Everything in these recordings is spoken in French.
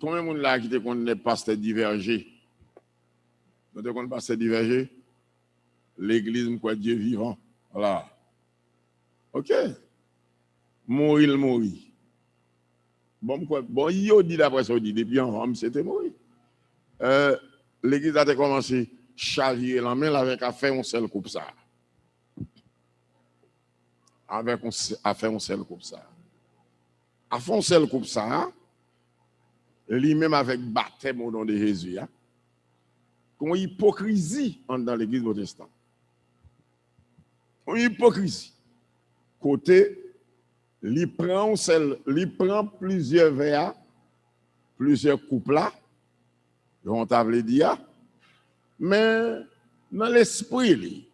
combien de monde là qui te connaît pasteur divergé? Vous te connaissez pasteur divergé? L'église, quoi, Dieu vivant. Voilà. OK. Mourir. Bon, quoi, bon, il dit d'après ça, dit, depuis enfant, c'était mourir. L'église a commencé à chavirer la main avec à faire un seul coupe ça. Avec à faire un seul coupe ça. À faire un seul coupe ça, lui-même avec baptême au nom de Jésus. Hein? Comme hypocrisie dans l'église protestante. Une hypocrisie. Côté, il prend plusieurs verres, plusieurs coupes là, on t'avait dit, mais dans l'esprit,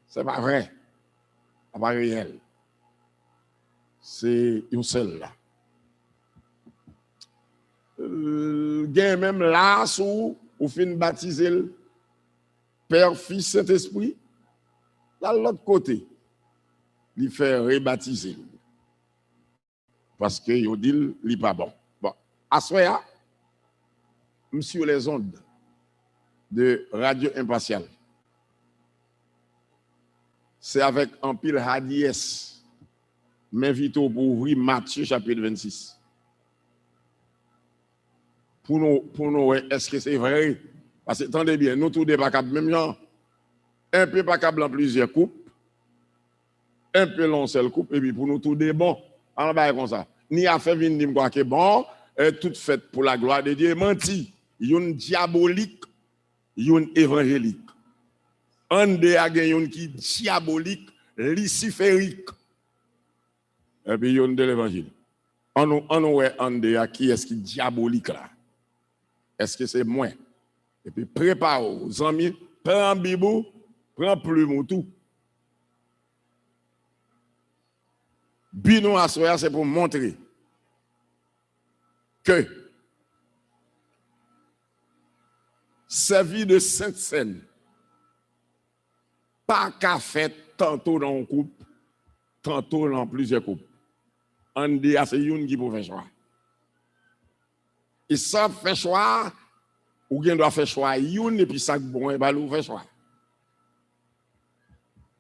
c'est pas vrai, c'est pas réel. C'est une seule là. Il y a même là où fin baptiser le Père, Fils, Saint-Esprit, là de l'autre côté, il fait rebaptiser. Parce que il dit il n'est pas bon. Bon, à ce moment-là, sur les ondes de Radio Impartial, c'est avec un pile Hadies, m'invite pour ouvrir Matthieu chapitre 26. Pour nous, est-ce que c'est vrai? Parce que, attendez bien, nous tous des pas même genre, un peu pas câble en plusieurs coupes, un peu long seul coupe, et puis pour nous tous des bons, en bas comme ça. Ni à faire venir quoi que bon, tout fait pour la gloire de Dieu, menti. Il y a une diabolique, il y a une évangélique. Un des a une qui diabolique, luciférique. Et puis il y a une de l'évangile. On nous un des qui est-ce qui diabolique là? Est-ce que c'est moi? Et puis prépare aux amis, prends un bibou, prends plume ou tout. Bino à soya, c'est pour montrer que servir de Sainte Seine, pas qu'à faire tantôt dans une coupe, tantôt dans plusieurs coupes. On dit à c'est une qui peut faire choix. Et ça fait choix, ou bien doit faire choix une et puis ça bon et balou fait choix.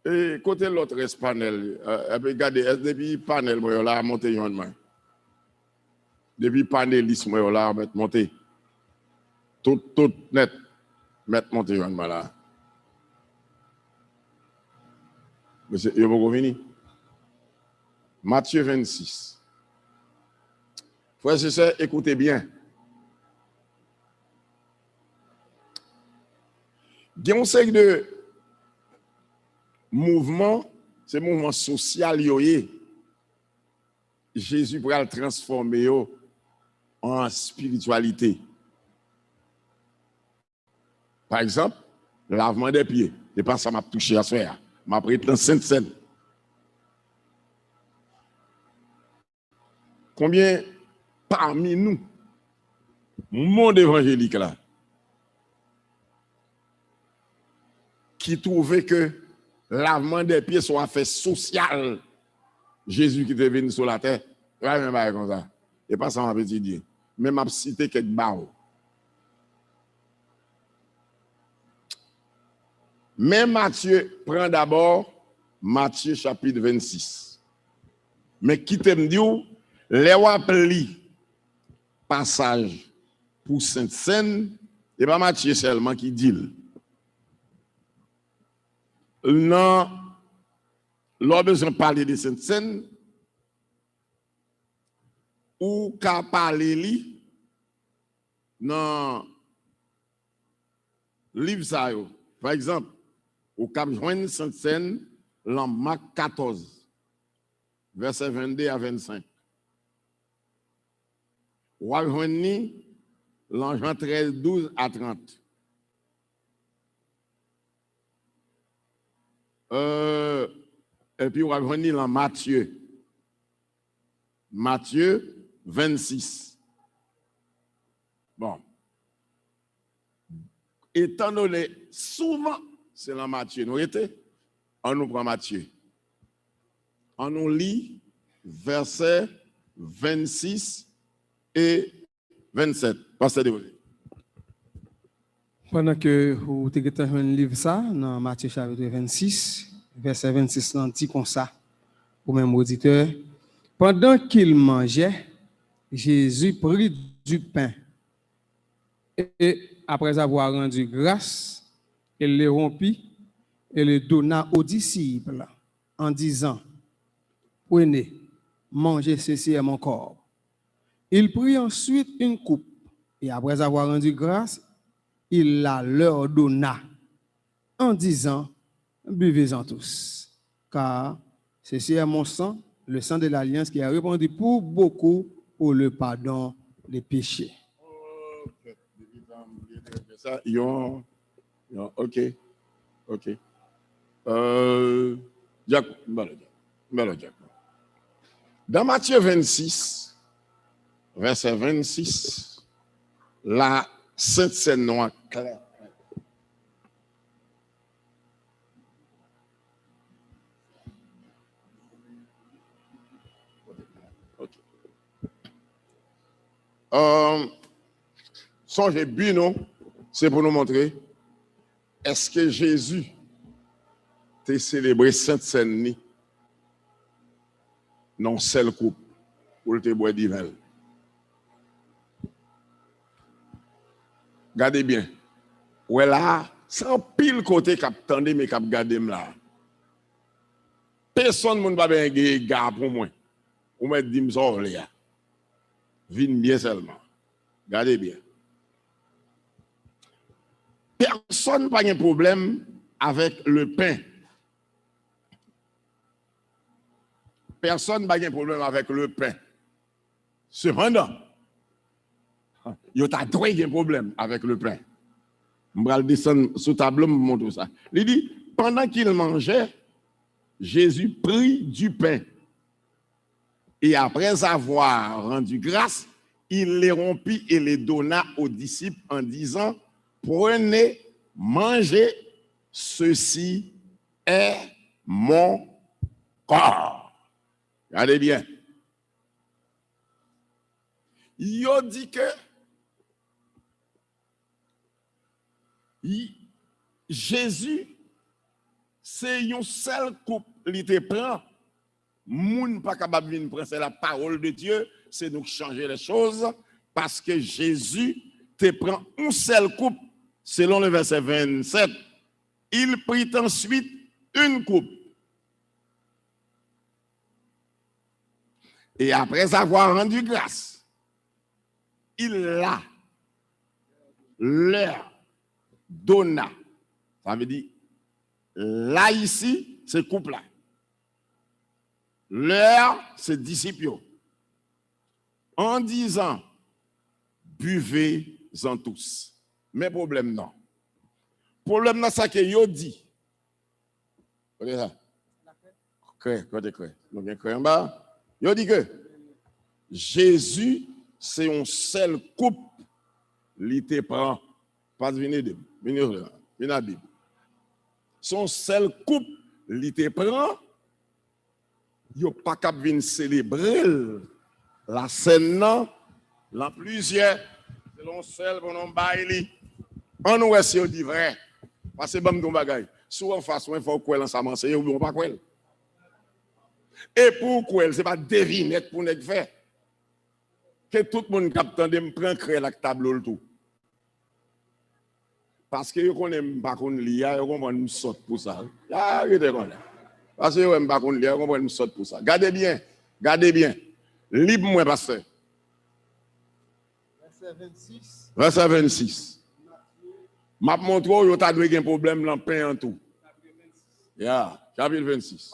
Et côté l'autre panel, regardez, depuis panel moi là monter une main. Depuis panéliste moi là monter. Tout net mettre monter une main là. Monsieur, il va venir. Matthieu 26. Frères et sœurs, écoutez bien. Il y a un série de mouvements, ces mouvements sociaux, Jésus pourra le transformer en spiritualité. Par exemple, lavement des pieds. Et pas ça m'a touché à soi. M'a pris dans Sainte Seine. Combien parmi nous, monde évangélique là, qui trouvait que lavement des pieds soit fait social, Jésus qui est venu sur la terre, même pas comme ça. Et pas ça m'a petit dire. Même m'a cité quelques barreaux. Mais Matthieu prend d'abord Matthieu chapitre 26. Mais qui t'aime dit, les wapli passage pour Sainte Seine, et pas Matthieu seulement qui dit. Non, lors besoin de parler de Sainte Seine, ou qu'à parler li, non, livre ça yo. Par exemple, au Cap Joine Sainte Seine, dans Marc 14, verset 22 à 25. Ou à joindre dans Jean 13, 12 à 30. Et puis on va venir dans Matthieu. Matthieu 26. Bon. Étant donné, souvent, c'est dans Matthieu. Nous étions, on nous prend Matthieu. On nous lit verset 26 et 27. Pasteur Déposé. Pendant que vous avez un livre ça, dans Matthieu chapitre 26, verset 26, on dit comme ça, au même auditeur. Pendant qu'il mangeait, Jésus prit du pain et après avoir rendu grâce, il le rompit et le donna aux disciples en disant, prenez, mangez, ceci est mon corps. Il prit ensuite une coupe et après avoir rendu grâce, il la leur donna en disant, buvez-en tous, car ceci est mon sang, le sang de l'alliance qui a répandu pour beaucoup pour le pardon des péchés. Ok. Dans Matthieu 26, verset 26, la Sainte Seine Noire claire. Songez bien, non? C'est pour nous montrer. Est-ce que Jésus t'a célébré Sainte Seine non seul coupe pour te boire d'hiver? Regardez bien. Ouais là, sans pile côté cap tendez mais cap garder là. Personne ne va bien gars pour moi. Ou mettre dit m'sor là. Vin bien seulement. Regardez bien. Personne n'a pas de problème avec le pain. Personne n'a pas de problème avec le pain. Cependant, il y a un problème avec le pain. Je vais descendre sous tableau, je vous montre ça. Il dit, pendant qu'il mangeait, Jésus prit du pain. Et après avoir rendu grâce, il les rompit et les donna aux disciples en disant, prenez, mangez, ceci est mon corps. Regardez bien. Il dit que Jésus, c'est une seule coupe, il te prend. Moun pas capable de prendre, c'est la parole de Dieu, c'est nous changer les choses, parce que Jésus te prend une seule coupe, selon le verset 27. Il prit ensuite une coupe. Et après avoir rendu grâce, il la leur donna. Ça veut dire, là ici, c'est couple là. Leur, c'est disciples. En disant, buvez-en tous. Mais problème non. Problème non, c'est que yo dit. Regardez ça. Côté crée. Donc, il en bas. Yo dit que Jésus, c'est une seule coupe, il te prend. Pas de venir de la Bible. Son seule coupe, il te prend. Yo pas cap venir célébrer la scène non, la plusieurs, selon seul pour nous bailler. On nous est dit vrai. Parce que bon ton bagay. Soit en face, il faut quoi ensemble enseigner ou pas quoi. Et pourquoi c'est pas devinette pour nous faire. Que tout le monde capte de me prendre créer la table le tout. Parce que yo connaît pas qu'on lire, yo comprend nous saute pour ça. Ah, arrêtez comme ça. Parce que yo pas qu'on lire, yo comprend nous saute pour ça. Gardez bien. Libre moi pasteur. Verset 26. M'a montre yo t'a doué un problème dans pain en tout. Chapitre 26.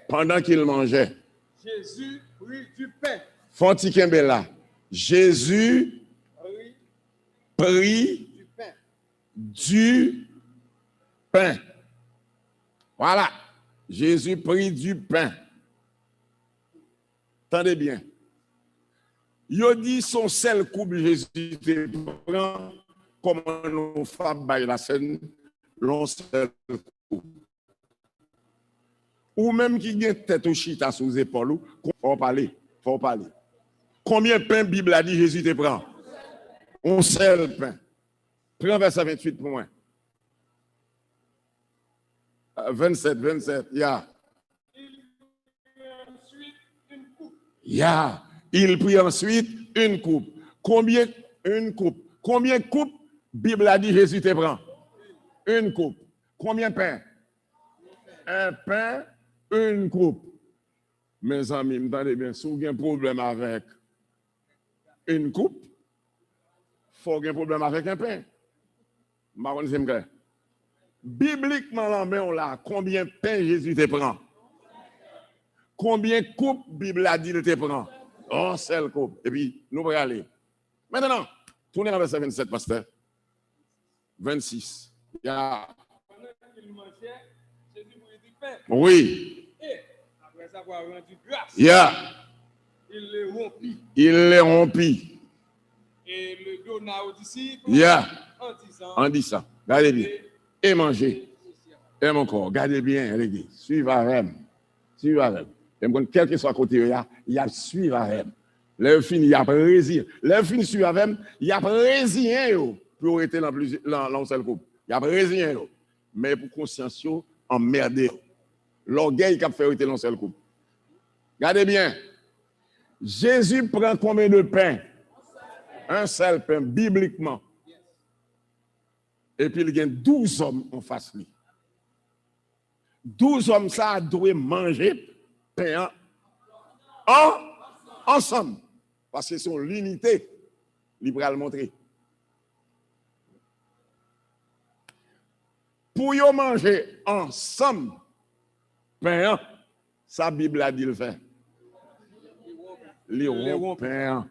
Pendant qu'il mangeait, Jésus prit du pain. Fonti Kembela. Jésus prit du pain. Voilà. Jésus prit du pain. Attendez bien. Il dit son seul coupe Jésus te prend comme nous femmes by la scène, l'on seul coupe. Ou même qui a tête ou chita sous épaule, faut parler. Combien de pain Bible a dit Jésus te prend? Un seul pain. Prends verset 28 pour moi. 27, yeah. Yeah. Il prit ensuite une coupe. Combien une coupe? Combien de coupes Bible a dit Jésus te prend? Une coupe. Combien de pain? Un pain, une coupe. Mes amis, m'entendez bien, si vous avez un problème avec une coupe, il faut avoir un problème avec un pain. Bibliquement, là, on l'a, combien de pain Jésus te prend? Combien de coupes Bible a dit te prend? Oh, seule coupe. Et puis, nous allons aller. Maintenant, tournez dans verset 27, pasteur. 26. Yeah. Oui. Après avoir rendu grâce, Yeah. il les rompit. Il les rompit. Et le donna aux disciples Yeah. en disant, En disant, regardez bien. Et manger. Et mon corps. Regardez bien, les suivez avec. Suivez avec. Et quel que soit côté, il y a suivre avec. Le fin, il y a résilié. Le fin, suivre avec, il y a résilié pour être dans seul couple. Il y a résilié. Mais pour conscience, emmerdé. L'orgueil qui a fait arrêter dans seul couple. Regardez bien. Jésus prend combien de pain? Un seul pain, bibliquement. Et puis il y a 12 hommes en face de lui. 12 hommes, ça doit manger pain ensemble. Parce que c'est l'unité, il va le montrer. Pour y manger ensemble, pain, sa Bible a dit le fait. Les pain,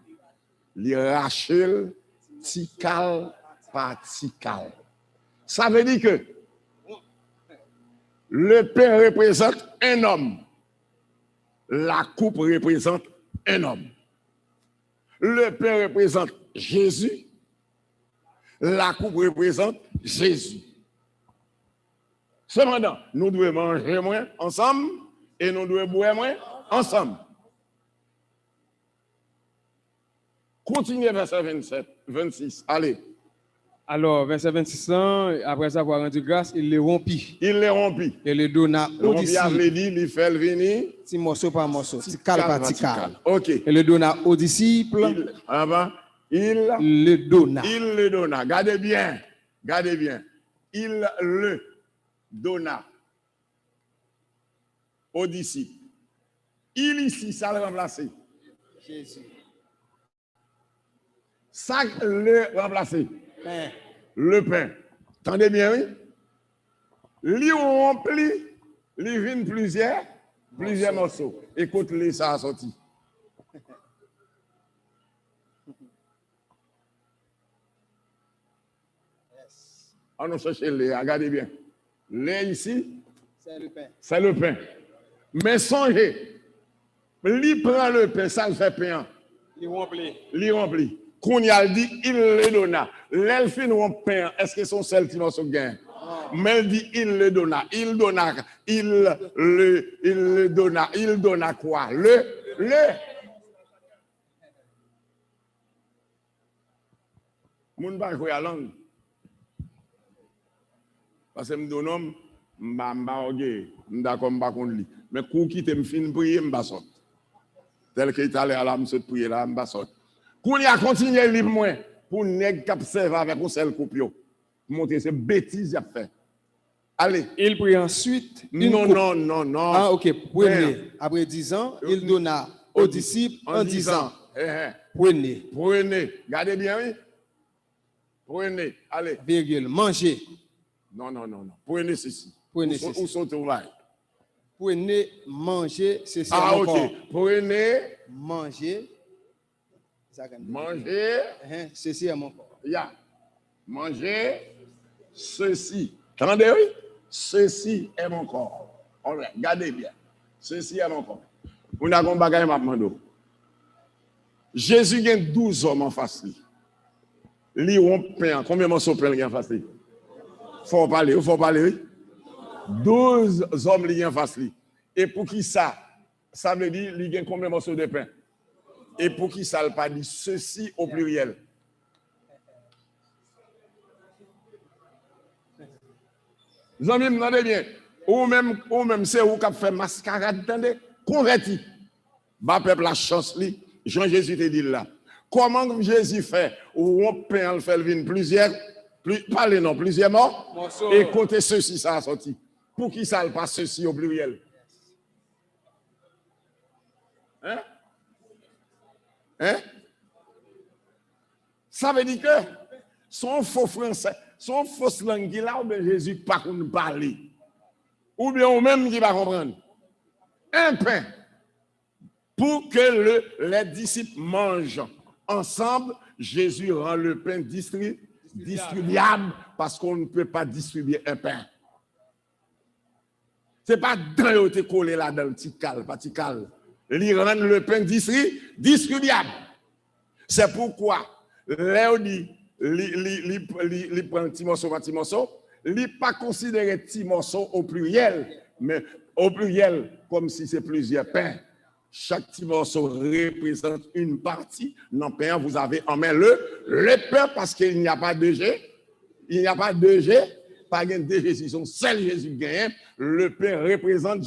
les rachel, tical, par tical. Ça veut dire que le pain représente un homme. La coupe représente un homme. Le pain représente Jésus. La coupe représente Jésus. Cependant, nous devons manger moins ensemble et nous devons boire moins ensemble. Continuez verset 27, 26. Allez. Alors, verset 26, après avoir rendu grâce, il les rompit. Il les rompit. Et les donna aux disciples. Il fait le venir. Petit morceau par morceau, petit cal par petit cal. Ok. Et le donna aux disciples. Il le donna. Il le donna. Gardez bien. Gardez bien. Il le donna aux disciples. Il ici, ça le remplacer. Jésus. Ça le remplacer. Pain. Le pain. Entendez bien, oui? Li rempli, li vin plusieurs morceaux. Écoute-les, ça a sorti. On nous cherche les, regardez bien. Les ici, c'est le pain. C'est le pain. Mais songez, li prend le pain, ça le fait pain. Il remplit. Li rempli. Qu'on y a dit, il le donna. L'elfine ou pain, est-ce que son seul qui n'a son gain? Mais il dit, il le donna. Il donna. Il le donna. Il donna quoi? Le. Moun ba jouer à langue. Parce que me donne homme, m'ba orgueil, m'dakon m'ba kon li. Mais kou qui te m'fin prier m'ba sot. Tel que il allé à la m'sot prier là m'ba sot. Qu'on y a continué livre moins pour nèg k'ap serve avec un seul coupe yo. Montrer ces bêtises y a fait. Allez. Il prit ensuite une non, coupe. Non. Ah, ok. Prenez. Après 10 ans, il donna aux disciples en disant. Prenez. Gardez bien, oui. Prenez. Allez. Virgule. Mangez. Non. Prenez ceci. Prenez ceci. Où sont trouvailles? Prenez, mangez, ceci. Ah, ok. Prenez. Mangez. Mangez. Ceci est mon corps. Yeah. Mangez ceci. Entendez, oui? Ceci est mon corps. Regardez bien. Ceci est mon corps. Vous n'avez pas de bagage maintenant. Jésus a 12 hommes en face. Li ont pain. Combien de morceaux de pain il y a en face? Faut parler, oui? 12 hommes li en face. Et pour qui ça? Ça veut dire, il y a combien de morceaux de pain? Et pour qui ça ne pas dit ceci au pluriel? Vous m'entendez bien? Ou même c'est où qui fait mascarade, attendez, converti. Bah, peuple, la chance, li. Jean-Jésus te dit là. Comment Jésus fait? Ou on peut en faire venir plusieurs morts, et côté ceci, ça a sorti. Pour qui ça ne pas ceci au pluriel? Hein? Hein? Ça veut dire que son faux français, son fausse langue là, ou bien Jésus pas qu'on parler. Ou bien ou même qui va comprendre. Un pain. Pour que les disciples mangent ensemble, Jésus rend le pain distribuable parce qu'on ne peut pas distribuer un pain. Ce n'est pas dans le collé là dans le petit cal, petit cal. Il rend le pain distribuable. C'est pourquoi, là, il prend un petit morceau, il n'est pas considéré petit morceau au pluriel, mais au pluriel, comme si c'est plusieurs pains. Chaque petit morceau représente une partie. Dans le pain, vous avez en main le pain parce qu'il n'y a pas de G. Il n'y a pas de G. Pas de G, si son seul Jésus gagne. Le pain représente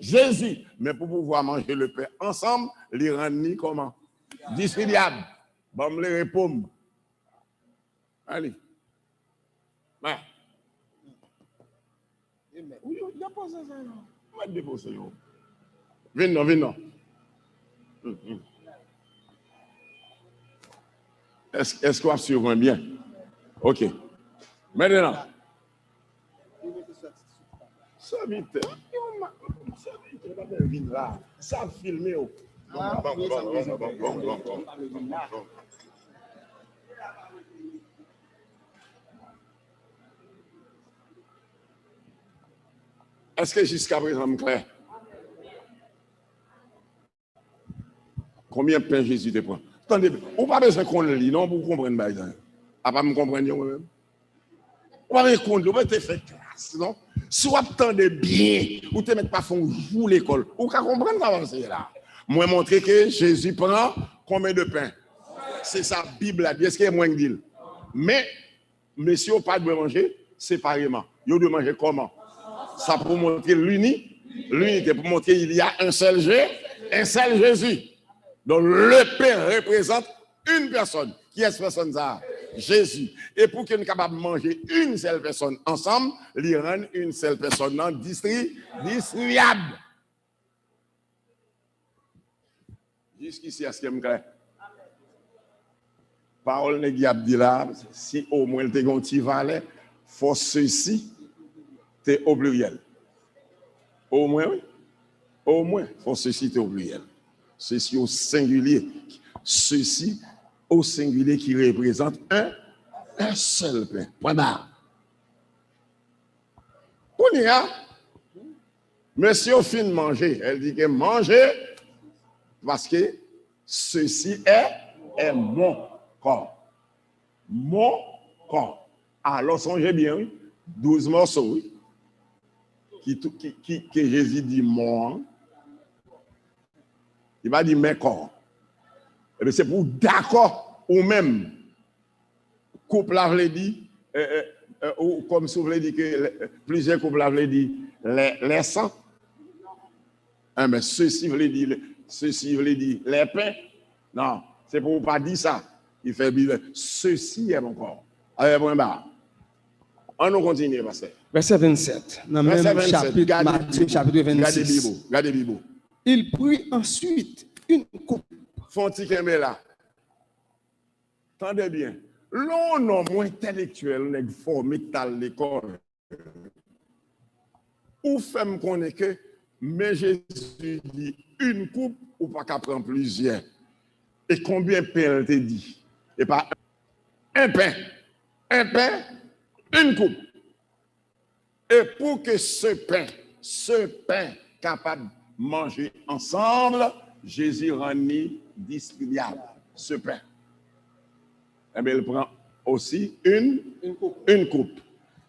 Jésus. Mais pour pouvoir manger le pain ensemble, les rendre comment? Distribuable. Bon, me les répondre. Allez. Ouais. Oui, il y a pas ça. On va déposer. Venez. Est-ce qu'on va suivre bien? OK. Maintenant. Ça vite. Ça filmé. Est-ce que jusqu'à présent, clair? Combien de pain Jésus te prend? Attendez, ou pas besoin qu'on le lit, non, pour comprendre. À pas me comprendre moi-même. Ou pas besoin qu'on le lit, ou pas te faire classe, non? Si vous attendez bien, ou te mettez pas fond vous l'école, ou qu'à comprendre ça avancer là. Moi, montrer que Jésus prend combien de pain? C'est sa Bible là, est-ce qu'il y a moins de dire? Mais, monsieur, pas de manger séparément. Vous devez manger comment? Ça pour montrer l'unité, pour montrer qu'il y a un seul Jésus. Donc, le pain représente une personne. Qui est cette personne ça? Jésus. Et pour qu'on soit capable de manger une seule personne ensemble, il rend une seule personne non distribuable. Jusqu'ici, est-ce que je me clair? Parole n'est pas dit là, si au moins tu as un petit valet, faut ceci, tu es au pluriel. Au moins, oui. Au moins, faut ceci, tu es au pluriel. Ceci au singulier. Ceci au singulier qui représente un seul pain. Point barre. On y a. Monsieur au fin de manger, elle dit que manger parce que ceci est mon corps. Mon corps. Alors songez bien, oui. 12 morceaux, oui. Que Jésus dit mon. Il va dire mes corps. Et c'est pour d'accord ou même couple l'avait dit, ou comme si vous voulez dire que plusieurs couples l'avaient dit les sangs. Mais ceci veut dire les pains. Non, c'est pour pas dire ça. Il fait bien. Ceci est mon corps. Allez, bon, on nous continue, pasteur. Verset 27. Dans le même chapitre, Matthieu, chapitre 26. Regardez Bible. Il prit ensuite une coupe. Fonti là. Tendez bien. L'on non moins intellectuel, n'est formé à l'école. Ou fait me connaître que, mais Jésus dit une coupe ou pas qu'à prendre plusieurs. Et combien de pain te dit? Et pas un pain, une coupe. Et pour que ce pain capable de manger ensemble, Jésus rend distribuable ce pain. Eh bien, il prend aussi une coupe.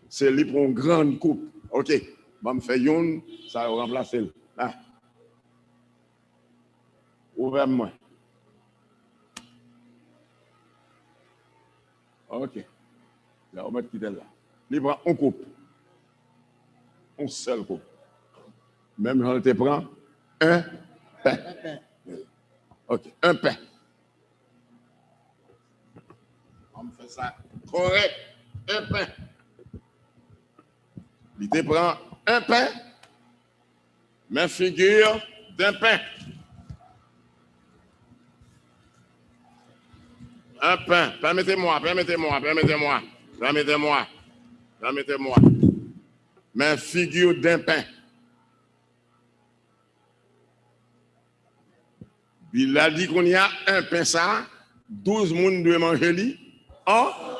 C'est lui pour une grande coupe. OK. Bon, me fait une, ça va remplacer. Ah. Ouvrez-moi. Ok. Là, on va mettre qui est là. Il prend un coupe. Un seul coupe. Même quand tu prends un pain. Ok, un pain. On fait ça correct. Un pain. Il te prend un pain, mais figure d'un pain. Un pain. Permettez-moi. Mais figure d'un pain. Il a dit qu'on y a un pain ça, 12 personnes doivent manger lui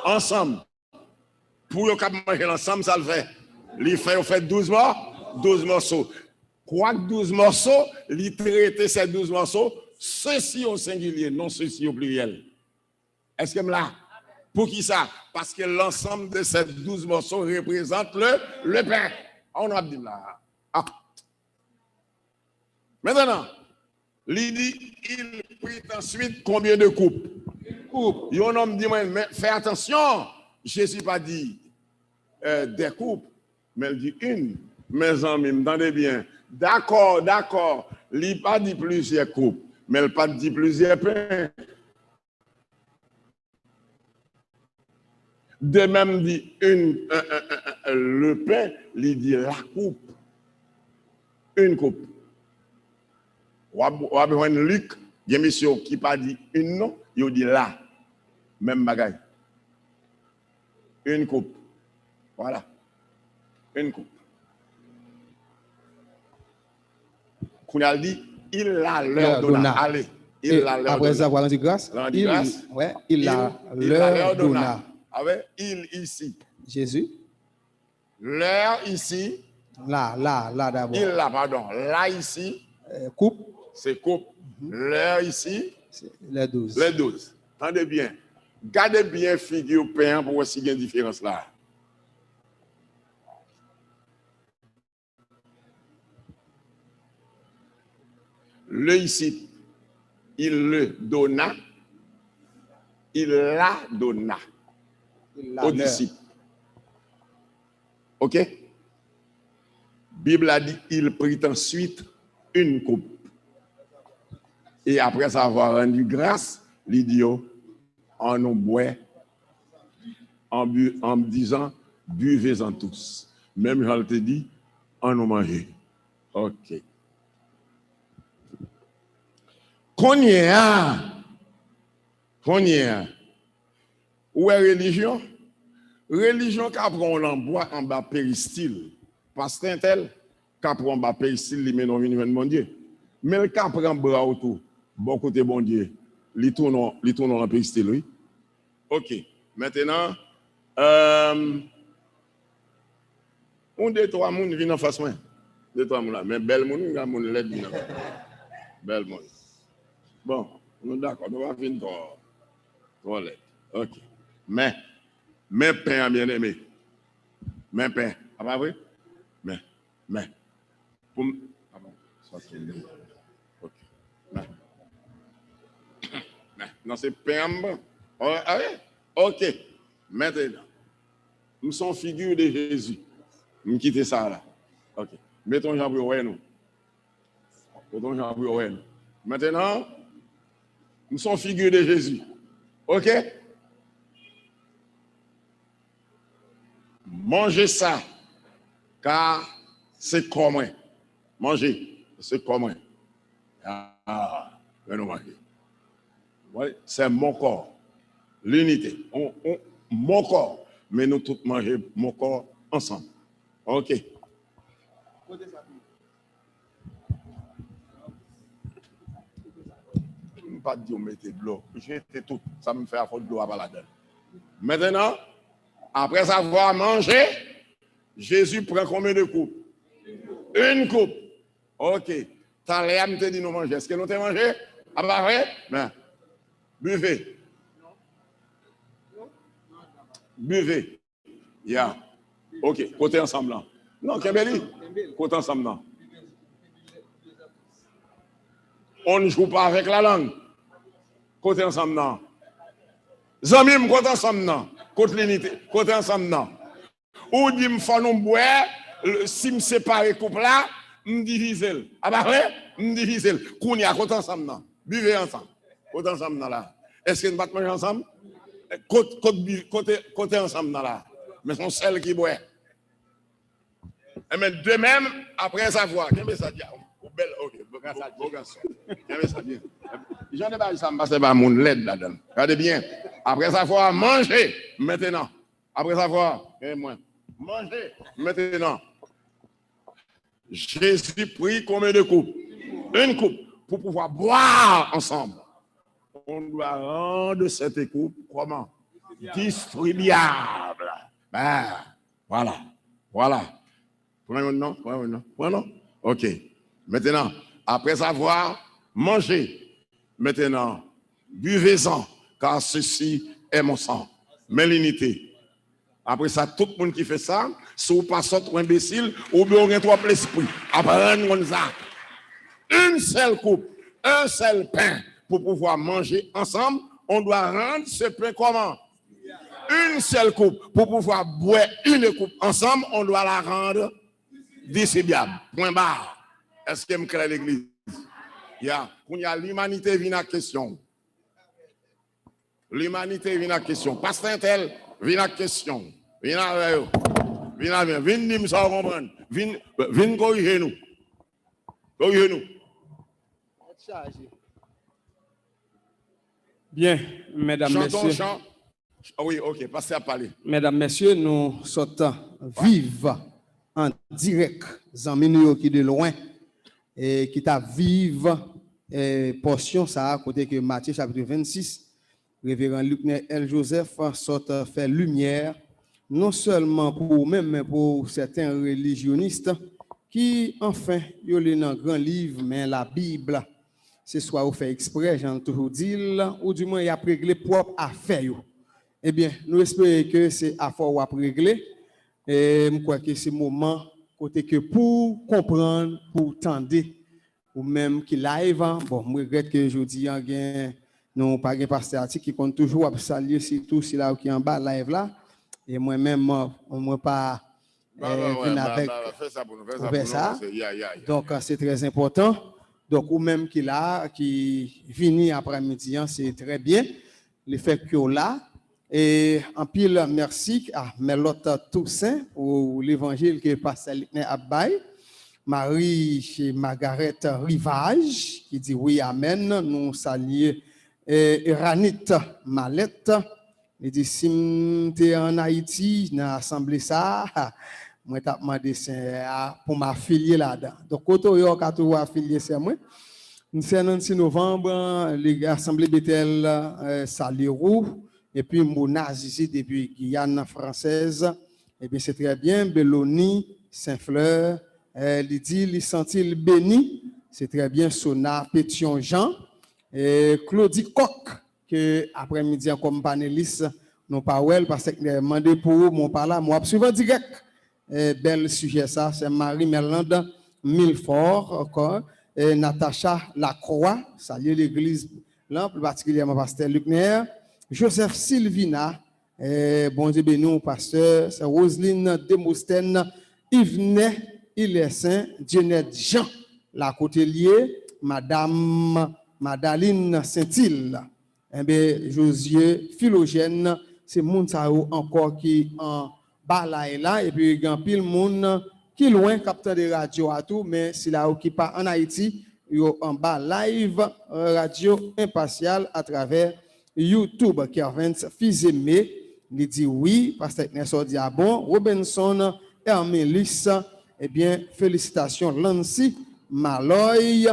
ensemble. Pour qu'ils manger ensemble, ça le fait. Il fait 12 morceaux. Quoi que 12 morceaux, il traite ces 12 morceaux, ceci au singulier, non ceci au pluriel. Est-ce que là? Pour qui ça? Parce que l'ensemble de ces 12 morceaux représente le pain. On a dit là. Ah. Maintenant, il dit, il prit ensuite combien de coupes? Coupes. Un homme dit, mais fais attention, Jésus pas dit des coupes, mais il dit une. Mes amis, m'entendez bien. D'accord. Il n'a pas dit plusieurs coupes, mais il n'a pas dit plusieurs pains. De même dit le pain, il dit la coupe. Une coupe. Ou a besoin de Luc, il y a monsieur qui pas dit une non, il dit là. Même bagaille. Une coupe. Voilà. Une coupe. Qu'on a dit, il a leur donna. Allez. Il a leur après avoir rendu grâce, il a leur donna. Avec il ici. Jésus. Leur ici. Là d'abord. Il là, pardon. Là ici. Coupe. C'est coupe. Leur ici. Les 12. Les 12. Attendez bien. Gardez bien figure pain pour voir s'il y a une différence là. Le ici, il le donna, il la donna aux disciples. OK? Bible a dit, il prit ensuite une coupe. Et après avoir rendu grâce, il dit, en nous boit, en disant, buvez-en tous. Même Jean te dit, en nous manger. OK. Qu'on y a, où est religion? Religion qui apprend l'embois en bas péristyle. Parce qu'un tel, qui apprend en bas péristyle, il mène au mon Dieu. Mais le qui apprend bras autour, bon côté bon Dieu, il tourne en péristyle, oui. OK. Maintenant, on deux, trois personnes viennent en face moi. Deux, trois personnes là. Mais belle personne, il y a personne l'aide. Belle personne. Bon, nous d'accord, nous allons venir trop l'aide. OK. Mais pain bien aimé. Mais pain. Ah pas vrai? Mais. Pour ah bon, ça c'est bien. OK. Mais. Non, c'est pain. Ah oui? OK. Maintenant, nous sommes figures de Jésus. Nous quittons ça là. OK. Mettons Jean pour nous. Maintenant, nous sommes figures de Jésus. OK? Mangez ça, car c'est commun. Mangez, c'est commun. Ah, nous manger. Ouais, c'est mon corps. L'unité. Mon corps. Mais nous tous manger mon corps ensemble. OK. Pas dire mettez de l'eau. J'étais tout. Ça me fait à faute de l'eau à la donne. Maintenant, après avoir mangé, Jésus prend combien de coupes? Une coupe. OK. T'as l'air de te dire nous manger. Est-ce que nous t'avons mangé? Ah bah vrai? Ben, buvez. Buvez. Yeah. OK. Côté ensemble là. Non, Kembeli. Côté ensemble là. On ne joue pas avec la langue. Côté ensemble là. Zamim, côté ensemble là. Côté l'unité, côté ensemble, non. Ou dit, me faut nous boire, si me sépare couple là, me divise. Ah bah ouais, me divise. Qu'on y a côté ensemble, non. Buvez ensemble. Côté ensemble, non là. Est-ce que nous battons manger ensemble? Côté ensemble, non là. Mais sont celles qui boivent. Et mais de même, après savoir, qu'est-ce que ça dit? Belle, ok, bon garçon. Qu'est-ce que ça dit? J'en ai pas ça, c'est pas mon l'aide là-dedans. Regardez bien. Après savoir, manger maintenant. Après savoir, manger maintenant. Jésus prit combien de coupes? Une coupe pour pouvoir boire ensemble. On doit rendre cette coupe comment? Distribuable. Ben, voilà. Prenons non? Ok. Maintenant, après avoir mangé, maintenant, buvez-en, car ceci est mon sang. Mais l'unité. Après ça, tout le monde qui fait ça, si vous pas sortir imbécile, ou bien on a trois l'esprit. Après, on ça. Une seule coupe, un seul pain pour pouvoir manger ensemble, on doit rendre ce pain comment? Une seule coupe pour pouvoir boire une coupe ensemble, on doit la rendre distribuable. Point barre. Est-ce que me crée l'église? Quand il y a l'humanité vient à question. L'humanité vient à question. Pasteur tel vient à question. Vient dire ça comprendre. Vient corriger nous. Bien, mesdames, messieurs. Oui, ok, passez à parler. Mesdames, messieurs, nous sommes vivre en direct, amis qui de loin, et qui t'a vivre portion ça à côté que Matthieu chapitre 26, révérend Luc L. Joseph sort faire lumière, non seulement pour même, mais pour certains religionnistes qui, enfin, ils ont dans un grand livre, mais la Bible, c'est soit vous fait exprès, j'en toujours dit, ou du moins il a réglé propre affaire. Eh bien, nous espérons que c'est affaire ou à régler. Et je crois que c'est le moment côté que pour comprendre, pour tendre, ou même qui live, bon, je regrette que aujourd'hui, nous pas un pasteur qui compte toujours à saluer surtout si là qui en bas live là. Et moi-même, on ne pas venir avec ça. Donc, c'est très important. Donc, ou même qui là, qui vient après-midi, c'est très bien. Le fait que là, et en pile, merci à Melotte Toussaint pour l'évangile que Pasteur Likne Abbaye. Marie chez Margaret Rivage qui dit oui, amen. Nous saluons Eranit Malette. Il dit si tu es en Haïti, dans l'Assemblée, ça, moi, je demandé pour m'affilier là-dedans. Donc, quand tu as affilié, c'est moi. Le 6 novembre, l'Assemblée Bethel Salirou. Et puis, Mounas ici, depuis Guyane française, et bien c'est très bien. Belloni, Saint-Fleur, Lydie, Lissentil béni, c'est très bien. Sona, Pétion Jean, et Claudie Coq, que après-midi, comme panéliste, non pas well, parce que j'ai demandé pour vous, mon par là, moi, suivant direct. Bel sujet, ça, c'est Marie-Mélande Milfort, encore, et Natacha Lacroix, salut l'église, là, plus particulièrement pasteur Lucner. Joseph Sylvina, bon Dieu béni, pasteur, c'est Roselyne Demostène, Yvenet Ilessin, Dionette Jean, la Côtelier, Madame Madaline Saint-Île, Josier Philogène, c'est Mounsao encore qui en bas là, et puis il y a pile monde qui loin, capteur de radio à tout, mais c'est là qui pas en Haïti, il y a en bas live, radio impartial à travers YouTube, Kervins, fils aimé, il dit oui, Pasteur Nestor dit ah bon, Robinson, Hermélis, eh bien, félicitations, Lancy, Maloy,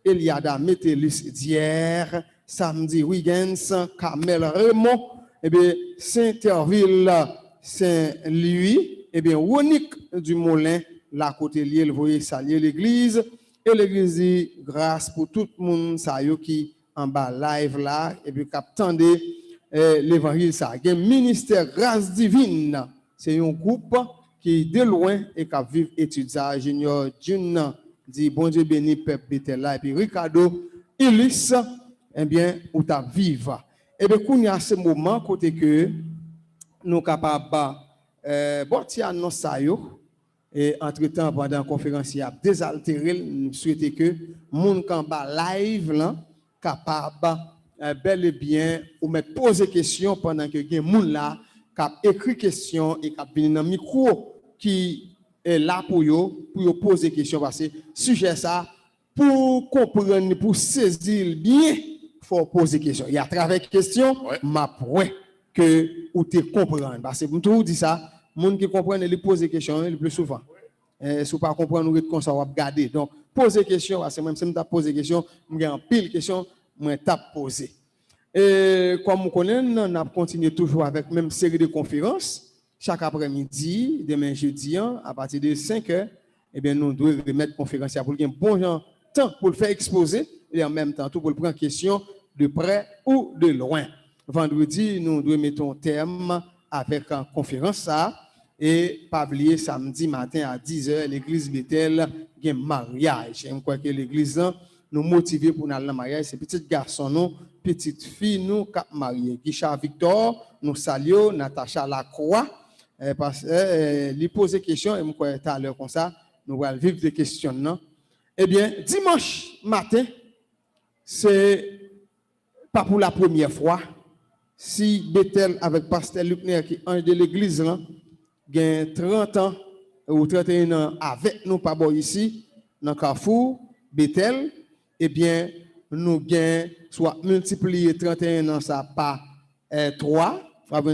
Eliada Métélis d'hier, Samedi Wiggins, Carmel Raymond, eh bien, Saint-Herville, Saint-Louis, eh bien, Ronique du Moulin, la Côtelier, le voyez saluer l'église, et l'église dit grâce pour tout le monde, ça y est, qui en bas live là, et puis qu'attendez l'évangile ça. Il y a un ministère grâce divine, c'est un groupe qui de loin et qui vivent étudiants, Junior June, dit bon Dieu béni, peuple Bethel là, et puis Ricardo, Ilis, eh bien, où tu vivre. Et bien, il y a ce moment, côté que nous capables bon ti annonce ça yo et entre-temps pendant la conférence il y a désaltéré nous souhaiter que monde quand bas live là capable bel et bien ou mettre poser question pendant que gen monde là cap écrit question et cap venir dans micro qui est là pour yo poser question parce que sujet ça pour comprendre pour saisir bien faut poser question et à travers question m'a point que ou te comprendre parce que tout dit ça monde qui comprend il pose des questions le plus souvent si vous pas comprendre nous comme ça on va garder donc poser question parce que même si me t'a posé question me en pile question moi t'a posé et comme on connaît on a continué toujours avec même série de conférences chaque après-midi demain jeudi à partir de 5h et bien nous devons remettre conférence pour qu'il y ait un bon temps pour le faire exposer et en même temps tout pour le prendre question de près ou de loin. Vendredi, nous devons mettre un terme avec une conférence ça et pas oublier samedi matin à 10h l'église Bethel il y a un mariage. Je crois que l'église nous motiver pour aller dans le mariage, c'est petit garçon nous, petite fille nous cap marié. Guichard Victor, nous saluons Natacha Lacroix parce que lui poser question et me crois tout à l'heure comme ça, nous allons vivre des questions non. Eh bien, dimanche matin, c'est pas pour la première fois. Si Bethel avec Pasteur Lucner qui est ange de l'église, gagne 30 ans ou 31 ans avec nous, pas ici, dans Carrefour, Bethel, eh bien, nous gagnons soit multiplier 31 ans ça par 3,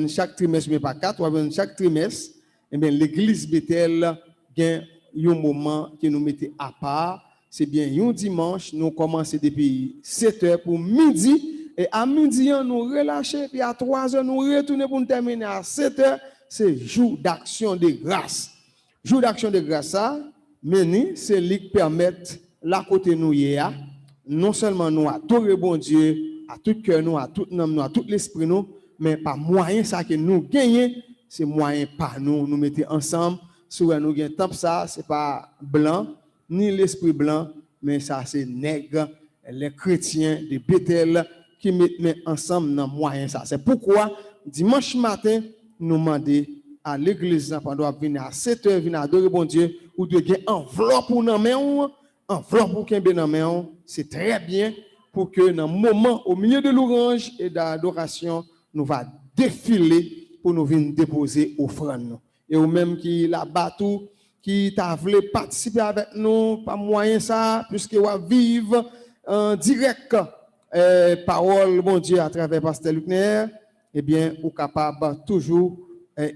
chaque trimestre, mais pas 4, chaque trimestre, eh bien, l'église Bethel gagne un moment que nous mettons à part. C'est bien un dimanche, nous commençons depuis 7h pour midi. Et à midi, nous relâchons, puis à 3h, nous retournons pour nous terminer à 7h. C'est jour d'action de grâce. Jour d'action de grâce, ça, c'est lui qui permet, là côté nous, non seulement nous adorer bon Dieu, à tout cœur, nous, à tout âme, nous, à tout l'esprit, nous, mais par moyen ça que nous gagnons, c'est moyen par nous, nous mettons ensemble. Souvent, nous gagnons temps ça, c'est pas blanc, ni l'esprit blanc, mais ça, c'est nègre, les chrétiens de Bethel, qui mettent ensemble dans moyen ça. C'est pourquoi dimanche matin, nous demandons à l'église pendant venir à 7h, venir adorer bon Dieu, ou de gagner enveloppe pour nous main, enveloppe pour qu'il dans main, c'est très bien pour que dans le moment au milieu de l'orange et d'adoration, nous va défiler pour nous venir déposer offrande. Et ou même qui là-bas tout qui t'a voulu participer avec nous par moyen ça puisque on vivre en direct parole bon Dieu à travers Pasteur Lucner, eh bien, ou capable toujours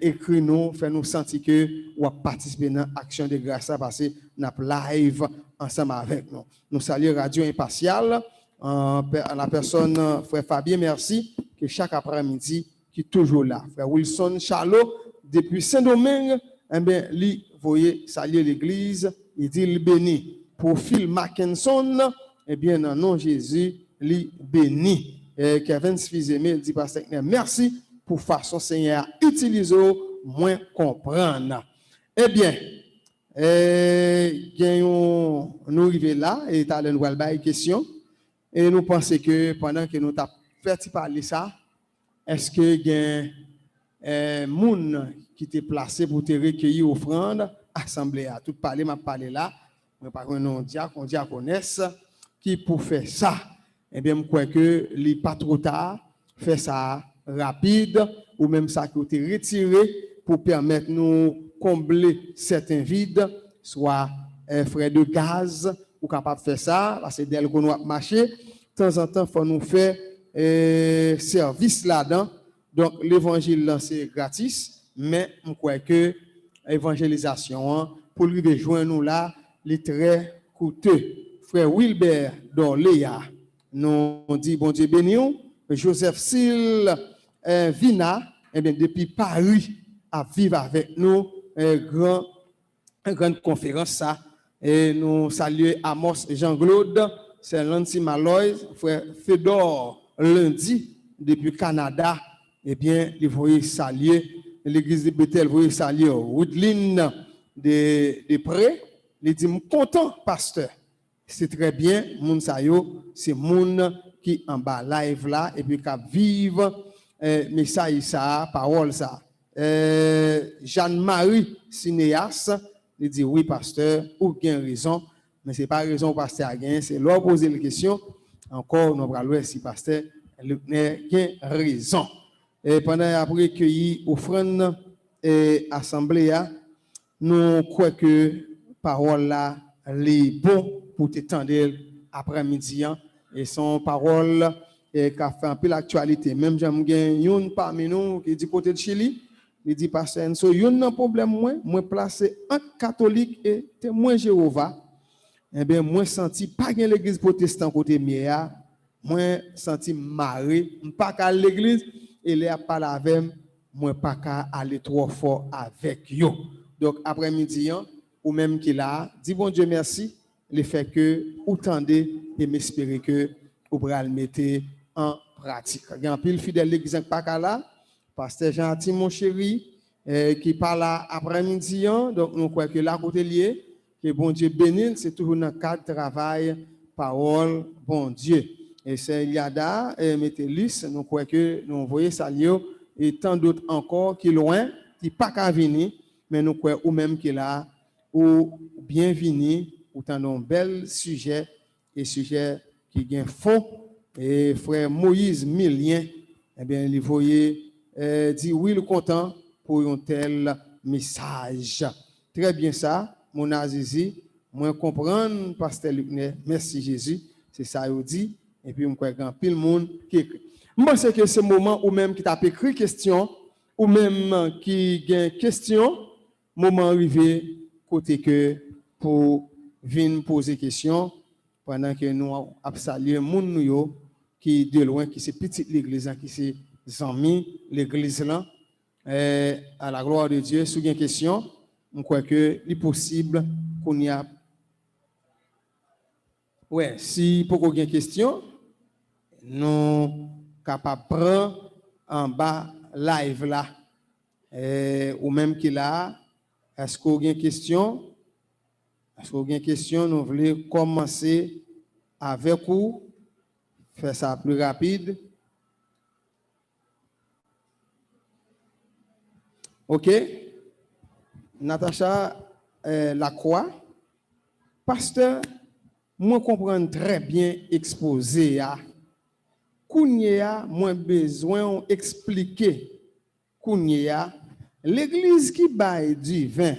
écrire nous, faire nous sentir que ou participer dans l'action de grâce parce que nous live ensemble avec nous. Nous saluons Radio Impartial, la personne frère Fabien, merci, que chaque après-midi qui est toujours là. Frère Wilson Charlot, depuis Saint-Domingue, eh bien, lui, voyez, saluer l'église, il dit il béni. Pour Phil Mackinson, eh bien, dans le nom de Jésus, lui béni. Kevin Sfizeme dit Pasteur, merci pour façon Seigneur utiliser moins comprendre. Eh bien, nous arrivons là et t'as une nouvelle question et nous pensons que pendant que nous t'avons fait parler ça, est-ce que il y a moun qui t'est placé pour te recueillir offrande assemblée à tout parler m'a parlé là, mais par contre non diaconesse qui pour faire ça. Eh bien, je crois que il pas trop tard, faire ça rapide ou même ça qui été retiré pour permettre nous combler certains vides, soit frais de gaz ou capable de faire ça parce que dès qu'on doit marcher, de temps en temps faut nous faire service là-dedans. Donc l'évangile c'est gratis, mais je crois que l'évangélisation pour lui rejoindre nous là, est très coûteux. Frère Wilbert d'Orléa nous dit bon Dieu béni. Joseph Sil Vina, eh bien, depuis Paris, à vivre avec nous une grande conférence. Ça. Et nous saluons Amos Jean-Claude, c'est Lancy Maloy, frère Fedor lundi, depuis Canada. Eh bien, il faut saluer l'église de Bethel, il faut saluer Woodline de Pré. Il dit, content, pasteur. C'est très bien, moun sayo, c'est moun qui en bas live là et puis qui vivre message ça, parole ça. Jeanne-Marie Sinéas, il dit oui, pasteur, ou bien raison, mais ce n'est pas raison pasteur a gagné, c'est leur poser la question. Encore, nous allons voir si pasteur a raison. Et pendant après cueilli offrande et assemblée, nous croyons que parole là est bon pour t'étendre après-midi et son parole qui a fait un peu l'actualité. Même j'aime bien une parmi nous qui dit côté de Chili, il dit pasteur Enso, il y a un problème moi placé entre catholique et témoin Jéhovah. Eh bien moi senti pas gain l'église protestante côté mien, moi senti marre, pas qu'à l'église et les a parlé avec moi pas qu'à aller trop fort avec yo. Donc après-midi ou même qu'il a dit bon Dieu merci le fait que ou tendez et m'espérer que vous pourrez le mettre en pratique. Il y a un pile fidèle l'église pas qu'à là, pasteur Gentil mon chéri qui parle après-midi donc nous croyons que là côté lié que bon Dieu bénisse, c'est toujours dans le cadre de travail, parole, bon Dieu. Et c'est Eliada et Métélis, nous croyons que nous voyons ça et tant d'autres encore qui loin, qui pas qu'à venir, mais nous croyons ou même qui là, ou bienvenue, ou tant d'un bel sujet, et sujet qui gagne fond. Et frère Moïse Milien, eh bien, il voyait dit oui, le content pour un tel message. Très bien ça. Mon Azizi, moi comprendre, pasteur Lucnet, merci Jésus, c'est ça qu'il dit, et puis je crois qu'il y a pile de monde qui écrit. Je pense que ce moment où même qui t'a écrit question, ou même qui a question, moment arrivé, côté que pour venir poser question, pendant que nous avons salué les gens qui de loin, qui c'est petite l'église, qui c'est amis, l'église là, à la gloire de Dieu, si vous avez une question, je crois que c'est possible qu'on y a. Ouais, si pour qu'il y ait une question, nous sommes capables de prendre en bas live là. Ou même qu'il a, est-ce qu'il y a une question? Est-ce qu'il y a une question? Nous voulons commencer avec vous, faire ça plus rapide. OK? Natacha Lacroix, pasteur, moi comprends très bien exposé à Kounia, moi besoin expliquer Kounia, l'église qui baille du vin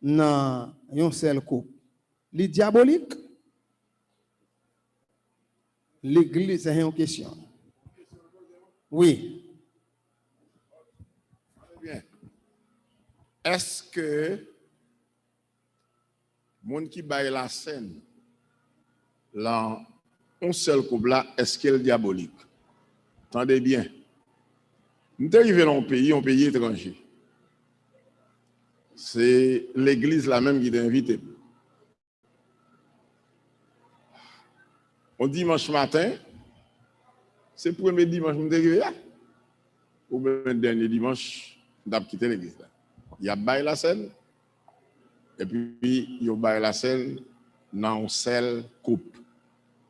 dans un seul couple, les diabolique. L'église c'est une question. Oui. Bien. Est-ce que monde qui baille la scène là un seul couple là, est-ce qu'elle est diabolique? Attendez bien. Nous sommes arrivés dans un pays étranger. C'est l'église là même qui t'a invité. On dimanche matin, c'est le premier dimanche que nous sommes arrivés là. Ou même le dernier dimanche, nous avons quitté l'église là. Il y a bail la scène, et puis il y a bail la scène dans un seul couple.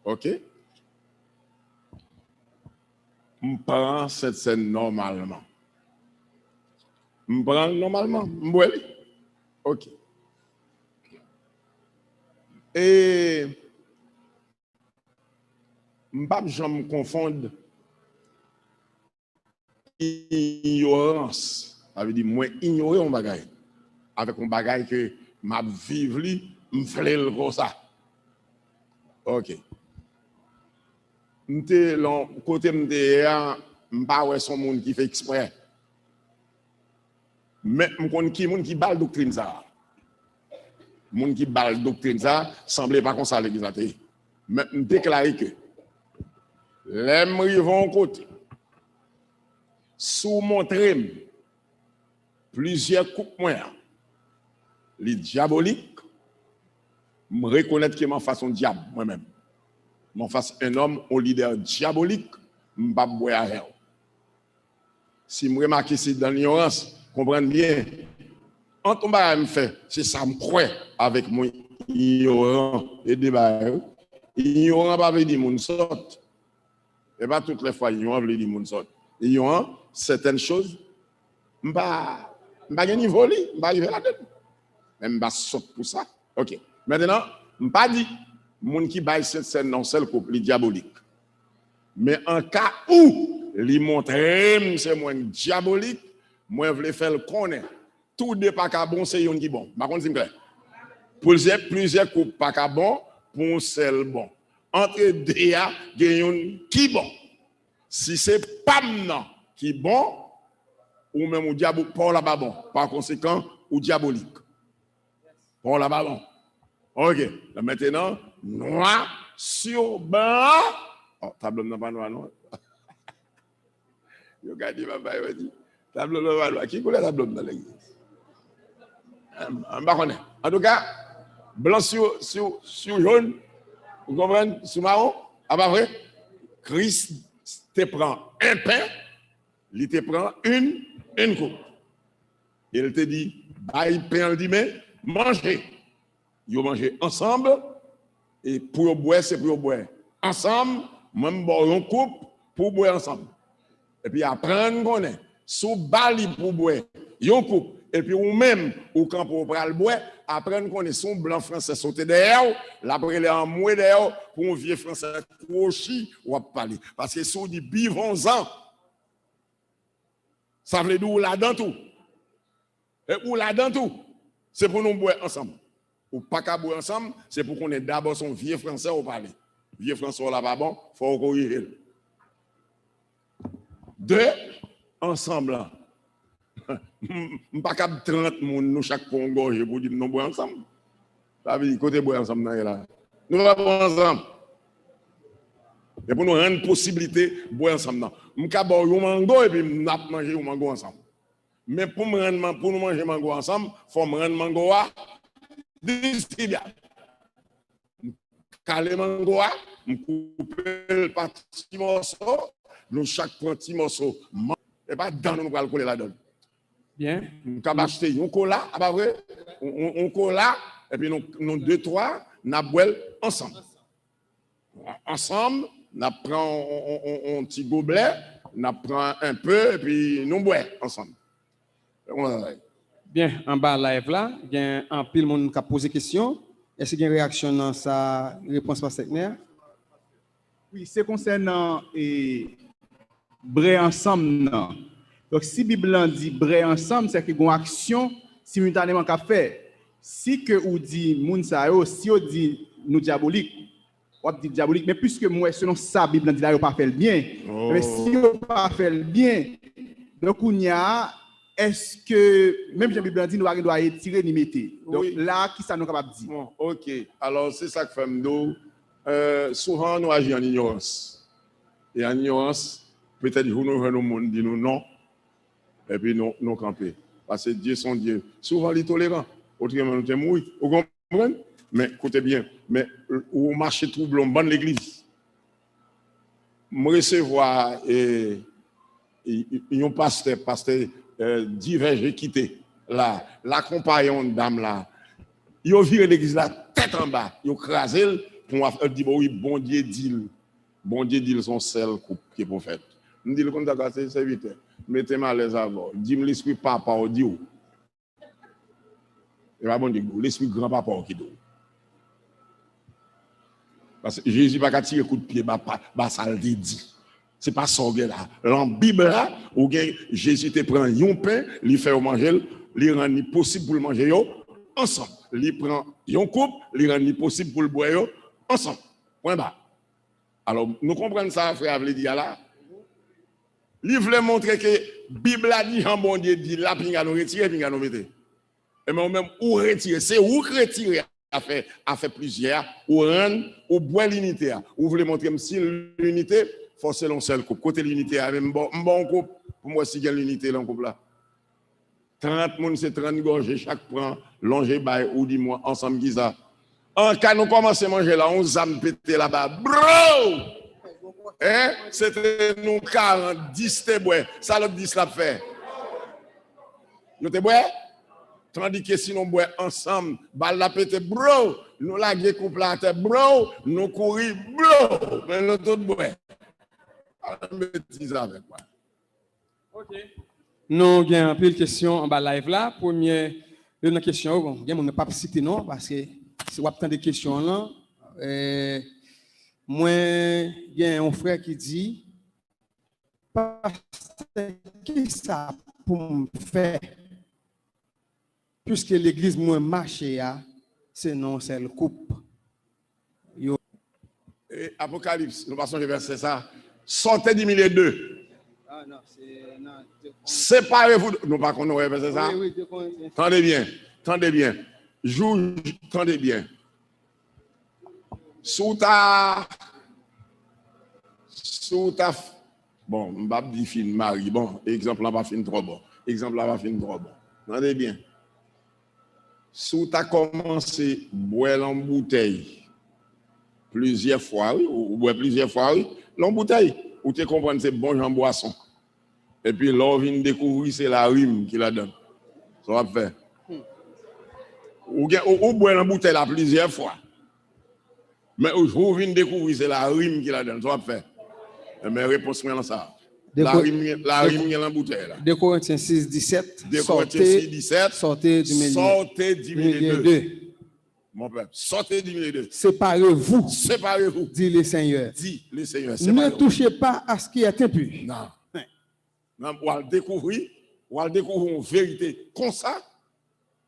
OK? Je prends cette scène normalement. Je prends normalement. OK. Et je ne vais jamais me confondre ignorance. Ça veut dire moi ignorer un bagage avec un bagage que m'a vivre li, me faire comme ça. OK. M'te l'on côté m'te m'pas ouais son monde qui fait exprès. Mais m'konn qui monde qui balle doctrine ça. Monde qui balle doctrine ça semblait pas comme ça l'église là. Mais me déclarer que les m'rivon côté sous montrer plusieurs coups moins les diaboliques me reconnaître que m'en façon diable moi-même. M'en face un homme un leader diabolique m'pas boire avec. Si me remarque ici dans l'ignorance, comprendre bien en tomba me fait c'est ça me croit avec mon ignorant et débat. Ignorant pas veut dire moun sort. Et pas toutes les fois ignorant veut dire moun sort. Ignorant certaines choses m'pas gen niveau li, m'pas arriver là-dedans. Mais m'pas saute pour ça. OK. Maintenant, m'pas dit moun qui bail cette scène non seul couple li diabolique. Mais en cas où li montre c'est moi diabolique, moi vle faire le connaître. Tout de pas ka bon c'est yon qui bon. Par contre, c'est clair. Plusieurs couples pas ka bon, pour seul bon. Entre deux ya gen yon qui bon. Si c'est pas non qui bon ou même ou diabolique, pas là bon. Par conséquent, ou diabolique. Pas là bon. OK. Là, maintenant, noir sur blanc. Oh, tableau n'a pas noir, non? Yo gadi papa yo dit tableau n'a noir. Qui couleur tableau dans l'église? En tout cas, blanc sur jaune, vous comprenez? Sur marron, à pas vrai? Christ te prend un pain, il te prend une coupe. Il te dit, baille pain, il dit, mais mangez. Ils mangez ensemble, et pour boire, c'est pour boire. Ensemble, même boire une coupe pour boire ensemble. Et puis après, on connaît, sous bali pour boire, une coupe. Et puis ou même, ou quand pour le boire, après on connaît son blanc français sauter derrière, l'après les en moué derrière, pour un vieux français crochi, ou à parler. Parce que si on dit buvons-en, ça veut dire ou là-dedans tout. Et ou là-dedans tout, c'est pour nous boire ensemble. Ou pas qu'à boire ensemble, c'est pour qu'on ait d'abord son vieux français au parler. Vieux français là pas bon, faut courir. Deux, ensemble. Pas cap 30 moun nous chaque fois gorge pour dire nous boire ensemble. Ça veut dire côté boire ensemble là. Nous va boire ensemble. Et pour nous rendre possibilité boire ensemble. M'ka boire un mango et puis n'a manger un mango ensemble. Mais pour nous manger mango ensemble, faut me rendre mango à distribuer. Caler mango à, couper par petit morceau, nous chaque petit morceau et pas dans nous pour coller là-dedans. Bien. Nous avons acheté un cola, on cola, et puis nous deux, trois, nous boivons ensemble. Ensemble, nous prenons un petit gobelet, nous prenons un peu, et puis nous boivons ensemble. Bien, en bas live là, il y a un pile monde qui a posé question. Est-ce qu'il y a une réaction dans sa réponse par cette mère? Oui, c'est concernant bré ensemble. Non. Donc, si la Bible dit bré ensemble, c'est qu'il y a une action simultanément qu'a fait. Si que ou dit moun sa yo, si on dit nous diabolique, on dit diabolique, mais puisque moi, selon ça, la Bible dit là, on pas fait le bien. Oh. Mais si on pas fait le bien, donc on y a, est-ce que, même si la Bible dit, nous doit retirer ni mettre. Donc oui. Là, qui ça nous capable de dire? Bon, ok, alors c'est ça que fait nous. Souvent, nous agissons en ignorance. Et en ignorance, peut-être que nous venons au monde dit nous non. Et puis nous camper. Parce que Dieu son Dieu. Souvent, il est tolérant. Autrement, nous sommes mouillés. Vous comprenez? Mais écoutez bien, mais où marché trouble, on bonne l'église. Je recevoir un pasteur divergé, quitté, là, l'accompagnant dame là. Ils ont viré l'église là, tête en bas. Ils ont crasé pour dire, oui, bon Dieu dit, son seul couple qui est prophète. Je dis, le contact, c'est serviteur. Mettez-moi à l'aise avant. Dis-moi l'esprit papa ou Dieu. Et pas bon Dieu, l'esprit grand-papa qui dit. Parce que Jésus va tirer coup de pied, ça le dit. Ce n'est pas ça là. Dans la Bible là, où Jésus te prend un pain, il fait manger, il rend possible pour le manger ensemble. Il prend une coupe, il rend possible pour le boire ensemble. Point bas. Alors, nous comprenons ça, frère, vous dire là. Il voulait montrer que la Bible a dit, bon Dieu dit, là, puis nous retirer, puis nous mettre. Et même où retirer, c'est où retirer a fait plusieurs, ou rendre, ou boire l'unité. Vous voulez montrer que si l'unité, il faut selon seul couple. Côté l'unité, même bon couple, pour moi, si il y a l'unité dans le couple là. 30 personnes, c'est 30 gorgées, chaque prend, longer, bail, ou dis-moi, ensemble, qui ça. En cas, nous commençons à manger là, on s'aime péter là-bas. Bro! Hein? C'était nous 40, 10 te bois. Ça l'autre 10 l'a fait. Nous te bois? Tandis que si nous bois ensemble, balle la pété, bro! Nous la gué couple à terre, bro! Nous courir, bro! Mais nous tous bois. Bêtise avec moi. Ok. Nous avons un peu de questions en bas live là. Première question, bon, on ne pas citer non parce que si on a des questions là, moi, il y a un frère qui dit, qu'est-ce que ça pour me faire? Puisque l'église moi marché c'est non, c'est le coupe. Apocalypse, nous passons le verset ça. Sortez du milieu d'eux. Ah non, c'est non. Séparez-vous. Nous pas qu'on aurait verset ça. Oui, Tendez bien, tendez bien. Tendez bien. Sous ta bon, m'bap dit fin Marie. Bon, exemple là pas fin trop bon. Exemple là pas fin trop bon. Tendez bien. Sous ta commencé boire en bouteille plusieurs fois, oui, ou boire plusieurs fois, oui, l'en bouteille, ou tu comprends c'est bon en boisson. Et puis là, vient découvrir c'est la rime qui la donne. Ça va faire. Ou boire en bouteille là plusieurs fois. Mais vous venez découvrir c'est la rime qui la donne. Ça va faire. Mais réponse moi ça. La rime qui est en bouteille là. 2 Corinthiens 6, 17. 2 Corinthiens 6, 17. Sortez du milieu. Sortez du milieu d'eux. Mon peuple, sortez du milieu d'eux. Séparez-vous. Séparez-vous. Dit le Seigneur. Dit le Seigneur. Ne touchez pas à ce qui est impur. Non. Non, on va découvrir une vérité. Comme ça,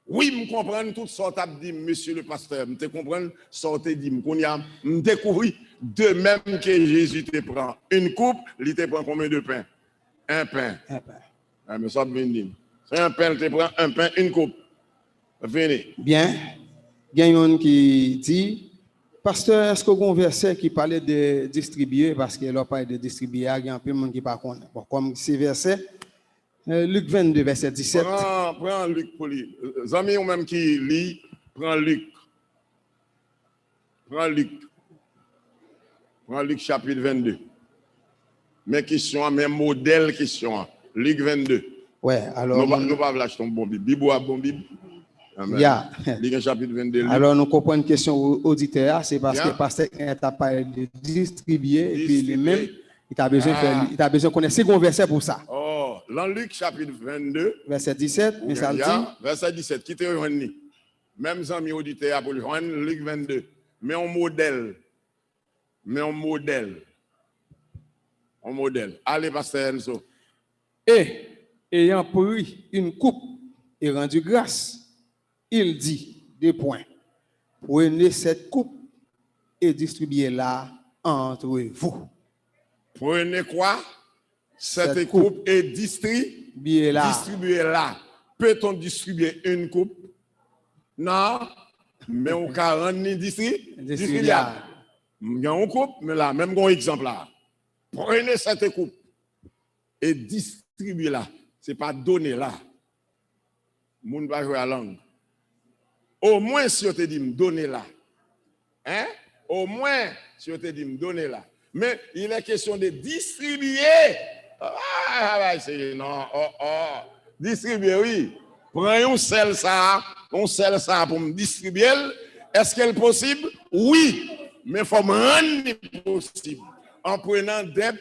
oui, je comprends toutes sortes de monsieur le pasteur. Je comprends sortez dit, je découvrir de même que Jésus te prend une coupe, il te prend combien de pain? Un pain. Mais ça venir. C'est un pain, il te prend un pain, une coupe. Venez. Bien. Il y a un qui dit, pasteur, est-ce que vous avez un verset qui parlait de distribuer, parce qu'il a parlé de distribuer, il y a un peu de monde qui ne parle pas. Bon, comme c'est verset, Luc 22, verset 17. Prends Luc pour lire. Les amis ou même qui lit, prends Luc. Prends Luc chapitre 22. Mes questions, mes modèles questions. Luc 22. Ouais, alors. Nous pas lâcher ton bon Bible. Bible à bon Bible. Yeah. Luc chapitre 22. Alors, nous comprenons une question auditeur, c'est parce que le pasteur a parlé de distribuer, et puis lui-même, il a besoin de connaître second verset pour ça. Oh, dans Luc chapitre 22, verset 17, mais ça dit. Verset 17, qui te rejoint. Même amis auditeurs pour le joindre, Luc 22. Mais un modèle. Allez, pasteur Enzo. Et, ayant pris une coupe et rendu grâce, il dit, 2 points, prenez cette coupe et distribuez-la entre vous. Prenez quoi? Cette coupe et distribuez-la. Peut-on distribuer une coupe? Non, mais on peut rendre distribuer. Il y a une coupe, mais là, même un exemple là. Prenez cette coupe et distribuez-la. Ce n'est pas donner là. Moun va jouer à la langue. Au moins, si on te dit, donnez-la. Hein? Au moins, si on te dit, donnez-la. Mais il est question de distribuer. Non, distribuer, oui. Prends un sel ça pour me distribuer. Est-ce qu'elle est possible? Oui. Mais il faut me rendre possible. En prenant des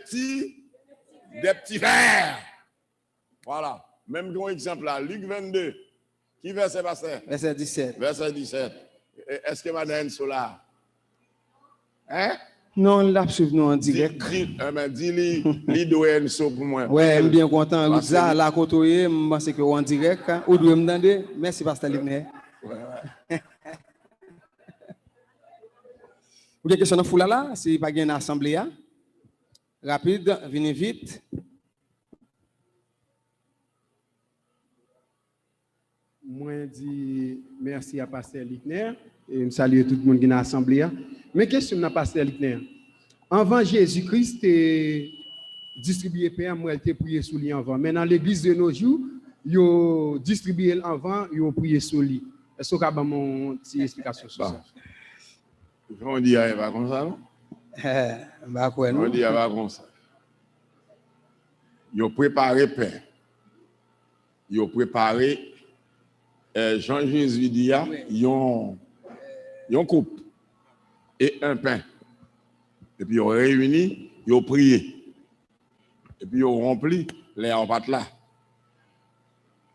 petits verres. Voilà. Même un exemple là, Luc 22. Qui verset pasteur? Verset 17. Verset 17. Est-ce que madame Sola? Hein? Non, là, nous en direct. Dis-lui, l'idouane pour moi. Oui, je suis bien content. Vous avez la côtoyer, je pense que en direct. Ou doit me demander. Merci, pasteur Ligner. Vous avez une question dans la foule là? Si pas une assemblée, rapide, venez vite. Moi, je dis merci à Pasteur Ligner et je salue tout le monde qui est dans l'Assemblée. Mais question à Pasteur Ligner. Avant Jésus-Christ, distribué pain, moi, elle prié sous lui avant. Mais dans l'église de nos jours, ils ont distribué avant, ils ont prié sous lui. Est-ce que vous avez une petite explication sur ça? On dit à Eva comme ça, non? On dit à Eva comme ça. Ils ont préparé pain. Ils ont préparé. Jean-Jésus dit, ils ont coupe et un pain. Et puis ils ont réuni, ils ont prié. Et puis ils ont rempli les pâtes là.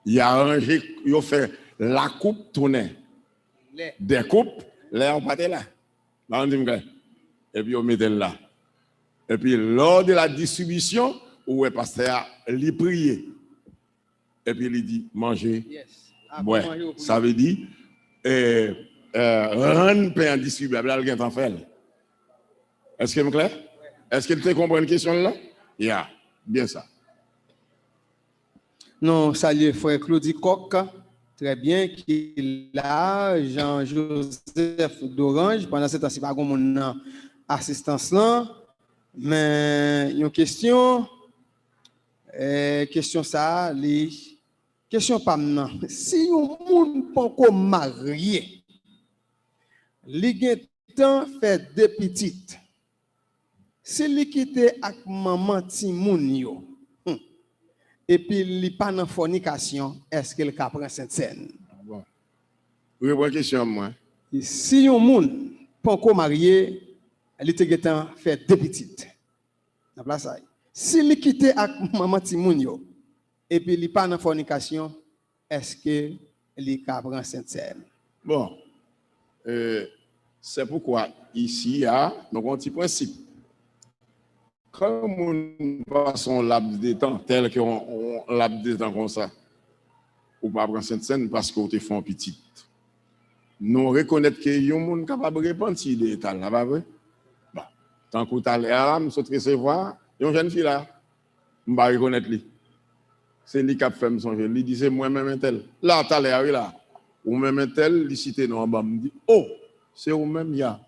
Il a arrangé, il a fait la coupe tourner. Des coupes, là, on partait là. Là, on dit, et puis on mettait là. Et puis, lors de la distribution, où le pasteur lui priait. Et puis, il dit, mangez. Ouais, ça veut dire, rendre pain distribuable, là, il y a un fait. Est-ce que c'est clair? Est-ce que tu comprends une question là? Yeah, bien ça. Non, salut frère Claudie Coq, très bien, qui est là, Jean-Joseph d'Orange, pendant ce temps, c'est pas comme mon assistance là, mais une question ça, question pas maintenant. Si un monde pas comme marié, li temps fait deux petites, si li quitte avec maman ti moun yo, et puis il pas dans fornication, est-ce qu'il ka prend cette scène? Bon. Oui, bonne question moi. Si un monde pas encore marié, il te getan fait deux petites. La place ça. Si il quitte avec maman ti moun yo, et puis il pas dans fornication, est-ce que il ka prend cette scène? Bon. C'est pourquoi ici, il y a un petit principe. Quand on passe un laps de temps tel qu'on laps de temps comme ça, ou pas prendre cette scène parce qu'on te fait petite. Nous reconnaître que y a un monde capable de répondre si il est là, pas vrai? Bon, tant qu'on t'a l'air, nous sommes recevoir, il y a une jeune fille là, on va reconnaître lui. C'est lui qui a fait son jeune, il dit c'est moi-même un tel. Là, t'as l'air là, ou même un tel, il cite nous en bas, me dit oh, c'est vous-même, ya.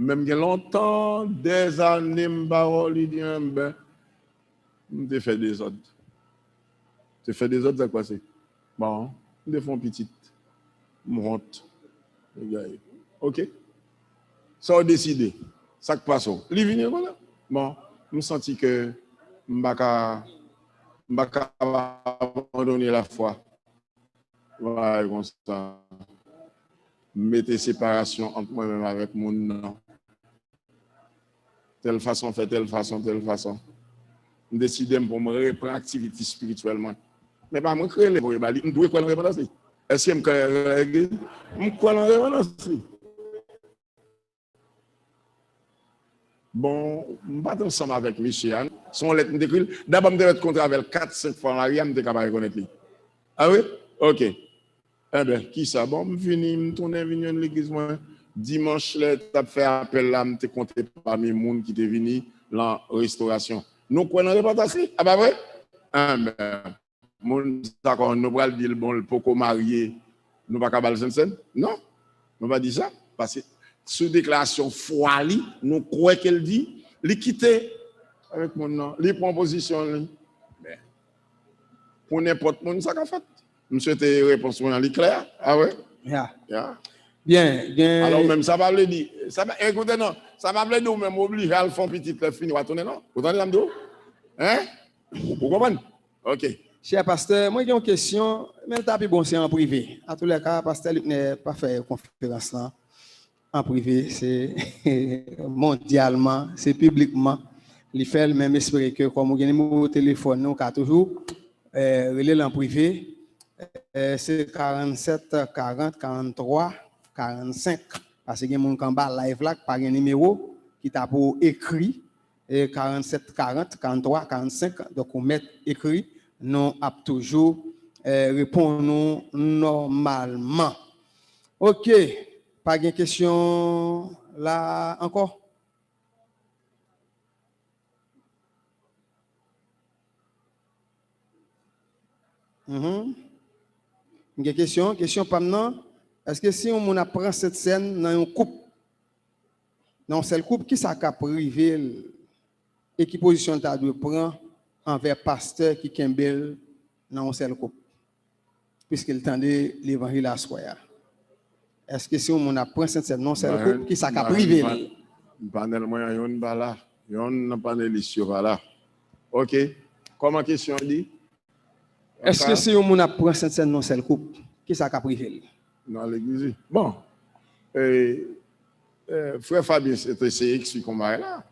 Même il y a longtemps, des années, il dit, ben, je fais des autres. Tu fais des autres, c'est quoi c'est? Bon, je fais une petite. Monte. Ok? Ça a décidé. Ça qui passe. Il vient voilà. Bon, je me sens que je ne vais pas abandonner la foi. Voilà, comme ça. Mettez séparation entre moi-même avec mon nom. Telle façon, fait telle façon, telle façon. Je décide pour me reprendre activité spirituellement. Mais pas me créer les voyages. Je dois quoi dans la Est-ce que je me quoi dans la Bon, je ne suis pas ensemble avec Michel. Son lettre me décrit. D'abord, je devais être contre avec 4-5 fois en arrière, je suis capable de reconnaître lui. Ah oui? Ok. Eh bien, qui ça? Bon, je viens, je tourne à l'église. Dimanche, tu as fait appel là, je compté parmi les gens qui étaient venus dans la restauration. Nous, quoi, dans répartition? Ah, bah, vrai? Ah, ben, d'accord, nous allons dire, bon, le poko marié, nous ne pouvons pas faire scène? Non, nous ne pas dire ça. Parce que, sous déclaration foi, nous croyons qu'elle dit, il quitte avec mon nom, les propositions. Pour n'importe qui, ça qu'a fait. Je souhaite réponse claire. Ah ouais? Yeah. Yeah. Bien. Alors même ça va le dire. Écoutez non, ça va le dire même obligé à le faire petit le fini va tourner non. Vous entendez l'amdo? Hein? Vous comprenez? OK. Cher pasteur, moi j'ai une question, même tapis bon c'est en privé. À tous les cas, pasteur Luc n'est pas fait conférence là en privé, c'est mondialement, c'est publiquement. Il fait le même esprit que comme vous avez numéro de téléphone, nous a toujours relais en privé. C'est 47 40 43 45 parce que y a mon combat live là par un numéro qui t'a pour écrit 47 40 43 45 donc on met écrit nous a toujours répondre normalement. OK, pas de question là encore. Une question pas maintenant. Est-ce que si on apprend cette scène dans une coupe, dans cette coupe, qui ça a privé et qui position tu as de prendre envers pasteur qui kembel dans cette coupe, puisqu'il tendait l'évangile à soi. Est-ce que si on apprend cette scène dans cette coupe, qui ça a privé? Panel moi yon bala, yon panel ici là. OK. Comment question dit? Est-ce que si on apprend cette scène dans cette coupe, qui ça a privé? Dans l'église. Bon. Frère Fabien, c'était CX qu'on va là.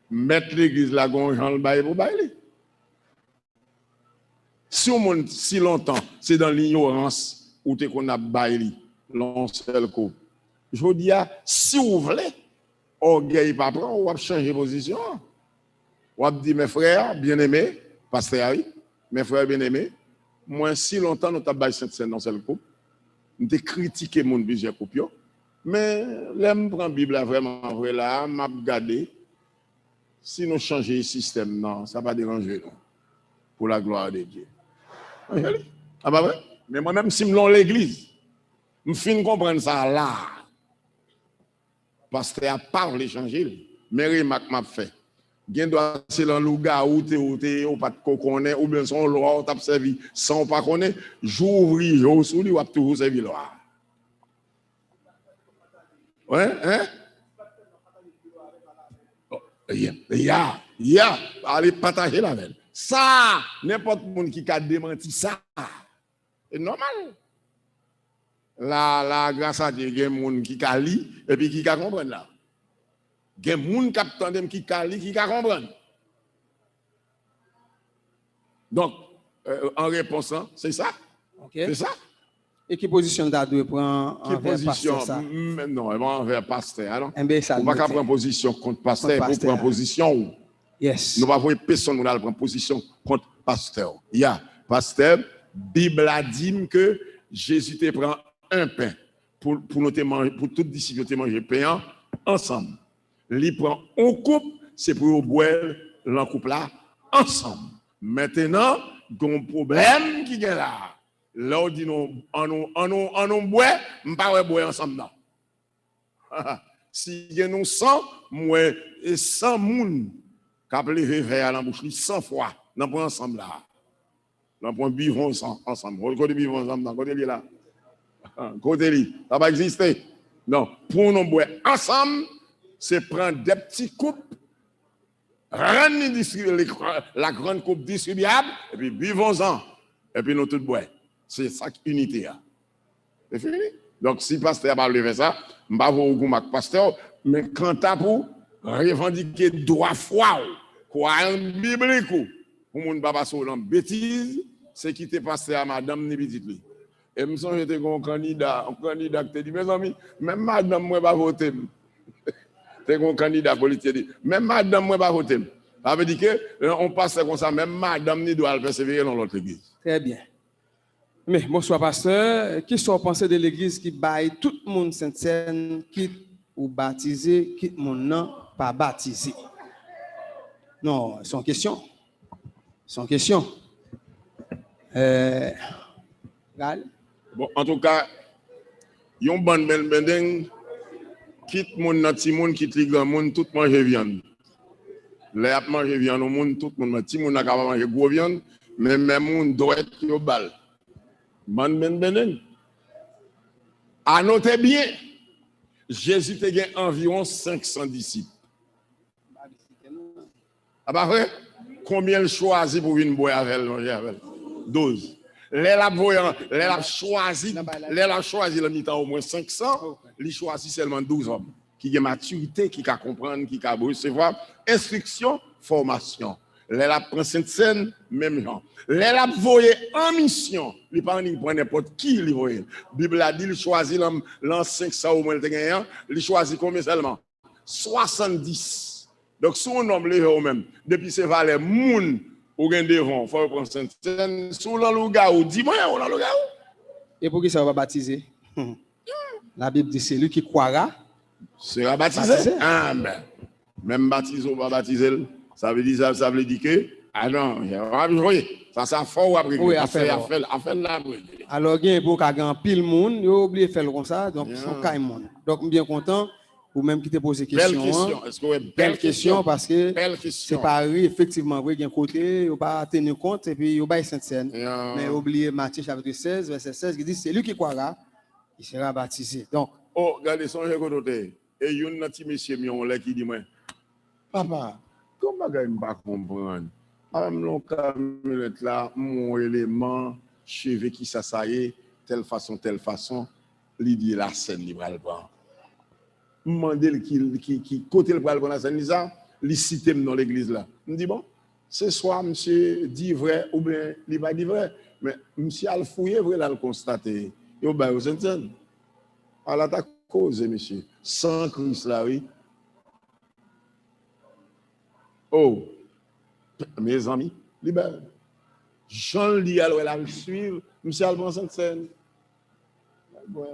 Mettre l'église là, gon Jean le bail pour bailler. Si on monte si longtemps, c'est dans l'ignorance où tu qu'on a bailli, l'on seul coup. Je dis, si vous voulez, orgueil pas prendre, on va changer de position. On va dire, mes frères bien-aimés, pasteur, mes frères bien-aimés, moi, si longtemps, nous avons baillé cette scène dans seul coup, nous avons critiqué mon plusieurs coupes, mais là, je prends la Bible vraiment vrai là, m'a regardé. Si nous changeons le système, non, ça va pas déranger nous, pour la gloire de Dieu. Ah bah vrai? Mais moi-même, si je suis l'église, je finis de comprendre ça là. Parce que à part l'évangile, mais remarque m'a fait. Gen doit c'est dans lugar où ou pas de connaît ou bien son loi t'a servi sans pas connaître, j'ouvri yo sous lui ou a toujours servi loi. Ouais, hein? Allez partager la veille. Ça, n'importe qui a démenti ça. C'est normal. Là, grâce à Dieu, il y a des gens qui a lu et puis qui a compris là. Il y a des gens qui a lu, qui a compris. Donc, en réponse, c'est ça. OK. C'est ça. Et quelle position tu dois prendre envers pasteur ça? Non, envers pasteur. Alors, Eh bien, ça on ne va pas prendre position contre pasteur, pour prendre position. Yes. Nous ne pouvons pas personne nous prendre position contre pasteur. Il y a pasteur, Bible a dit que Jésus te prend un pain pour nous manger, pour toutes disciples te manger pain ensemble. Il prend une coupe, c'est pour boire la coupe là ensemble. Maintenant, il y a un problème qui est là. Là, on dit non, on boit, on ne pas boire ensemble. Non. Si nous 100, moi, et 100 moun, qui a levé vers la bouche, 100 fois, nous prenons ensemble là. Nous prenons vivons ensemble. Côté vivons ensemble, côté là. Côté là, ça va exister. Non, pour nous boire ensemble, c'est prendre des petits coupes, rendre la grande coupe distribuable, et puis vivons-en. Et puis nous tous boire. C'est ça unité. C'est fini. Donc, si le pasteur n'a pas levé ça, je ne vais pas vous dire pasteur, mais quand tu as pour revendiquer droit foi, quoi, un biblique, pour ne pas passer dans bêtise, c'est quitter pasteur à madame ni petite lui. Et je me sens que j'étais un candidat qui dit, mes amis, même madame, moi, pas voter. C'est un candidat politique. Même madame, moi, pas voter. Ça veut dire qu'on passe comme ça, même madame, ni doit persévérer dans l'autre église. Très bien. Mais bonsoir, pasteur. Qu'est-ce que vous pensez de l'église qui baille tout le monde Sainte-Seine, quitte ou baptisé, quitte mon nom, pas baptisé? Non, c'est une question. C'est une question. Bon, en tout cas, yon ban bendeng, quitte mon nati moun, quitte les grands moun, tout mange viande. Les ap mange viande au monde, tout le monde, petit moun n'a pas manger gros viande, mais même moun doit être au bal. Ban bendeng. À noter bien, Jésus te gagne environ 500 disciples. Ah bah ouais? Combien il choisit pour venir boire avec elle? 12. Les a choisi le mi-temps au moins 500, il choisit seulement 12 hommes qui ont maturité, qui ont comprendre, qui ont recevoir instruction, formation. Les a prend Sainte-Seine, même genre. Les a voyé en mission, il pas prend n'importe qui il voyait. La Bible a dit il choisit l'an 500 au moins il choisit combien seulement 70. Donc si on nomme les même depuis ces valeurs moun ou gen devant, faut prendre Sainte-Seine sous le loup-garou. Dis-moi, on a loup-garou. Et pour qui ça va baptiser? La Bible dit c'est lui qui croira. Sera baptisé. Ah ben, même baptisé ou pas baptisé, ça veut dire que ah non, ça faut après. Oui, à faire là. Alors il y a pour qu'un pile monde, il oublié faire comme ça, donc son cas monde. Donc bien content. Ou même qui te pose des questions. Belle question. Est-ce que belle question parce que c'est pareil, effectivement, oui, il y a un côté, il ne pas tenir compte et puis il va Sainte-Seine. Mais oubliez Matthieu chapitre 16, verset 16, qui dit c'est lui qui croira, il sera baptisé. Donc, regardez, songez côté. Et il y a un petit monsieur qui dit moi, papa, comment je ne pas comprendre? Même le là, mon élément, cheveux qui s'assaillent, telle façon, il dit la scène, il va le prendre. Mandel qui côté le pral pour la scène il cite dans l'église là. Me dit bon, c'est soit monsieur dit vrai ou bien il va dire vrai. Mais monsieur a le fouillé, vrai, là, le constater. Et au bas, vous entendez? À la cause, monsieur. Sans Christ, là, oui. Oh, mes amis, libère. Jean lit alors elle a le suivre, monsieur Alban Sainte-Seine. Ouais.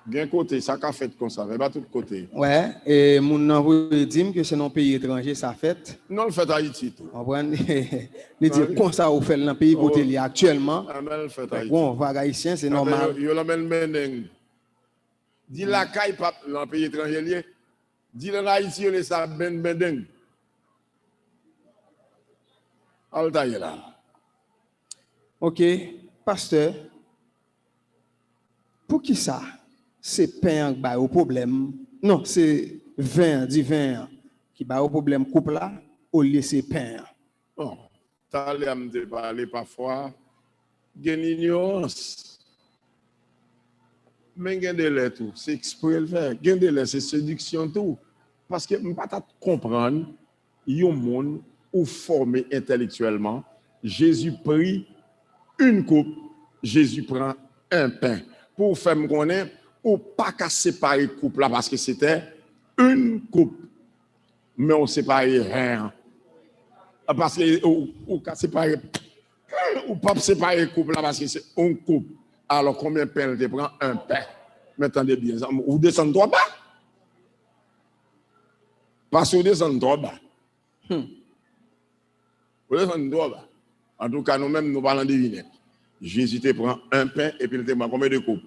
Bien côté, ça qu'a fait comme ça, mais pas tout côté. Ouais, et mon nan vous dit que c'est non pays étranger ça fait. Non, le fait Haïti tout. On va il dit comme ça au fait dans le pays côté li actuellement. Ah, mais le fait Haïti. Bon, vague haïtien c'est normal. Yo la men meneng. Dis la caille pas dans le pays étranger lié. Dis la Haïti le ça ben meneng. Altaï là. OK, pasteur. Pour qui ça? C'est pain qui ba au problème. Non, c'est vin, du vin qui ba au problème couple là au lieu c'est pain. Bon, t'as l'air de parler parfois gen ignorance. Mais gen de lait tout, c'est exprès le faire. Gen de lait c'est séduction tout. Parce que m'pas ta comprendre yon monde ou formé intellectuellement, Jésus prit une coupe, Jésus prend un pain. Pour faire me connaître ou pas qu'à séparer couple là parce que c'était une coupe. Mais on séparait rien. Parce que ou qu'à séparer ou pas séparer couple là parce que c'est une coupe. Alors combien de pain te prend? Un pain. Mais attendez bien, vous descendez trop bas. Parce que vous descendez trop bas. Vous descendez trop bas. En tout cas, nous-mêmes, nous parlons de vignettes. Jésus te prend un pain et puis il te prend combien de coupes?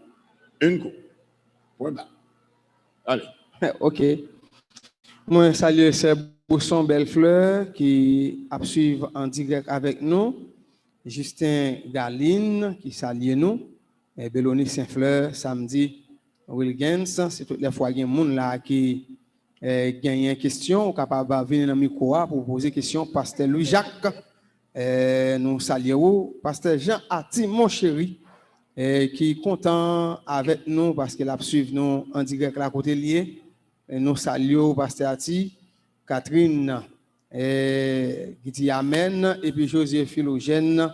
Une coupe. Point bas. Allez. OK. Moi, salue Sir Bousson Bellefleur qui a suivi en direct avec nous. Justin Galine qui salue nous. Et Bélonie Saint-Fleur, samedi, Wilgens. C'est toutes les fois qu'il y a des gens là qui gagnent une question, capable de venir dans le micro pour poser question. Pasteur Louis-Jacques, nous saluons. Pasteur Jean Ati, mon chéri, qui est content avec nous parce qu'il a suivi nous en direct à côté lié. Nous saluons Pasteur Ati, Catherine, qui dit Amen, et puis Joseph Philogène,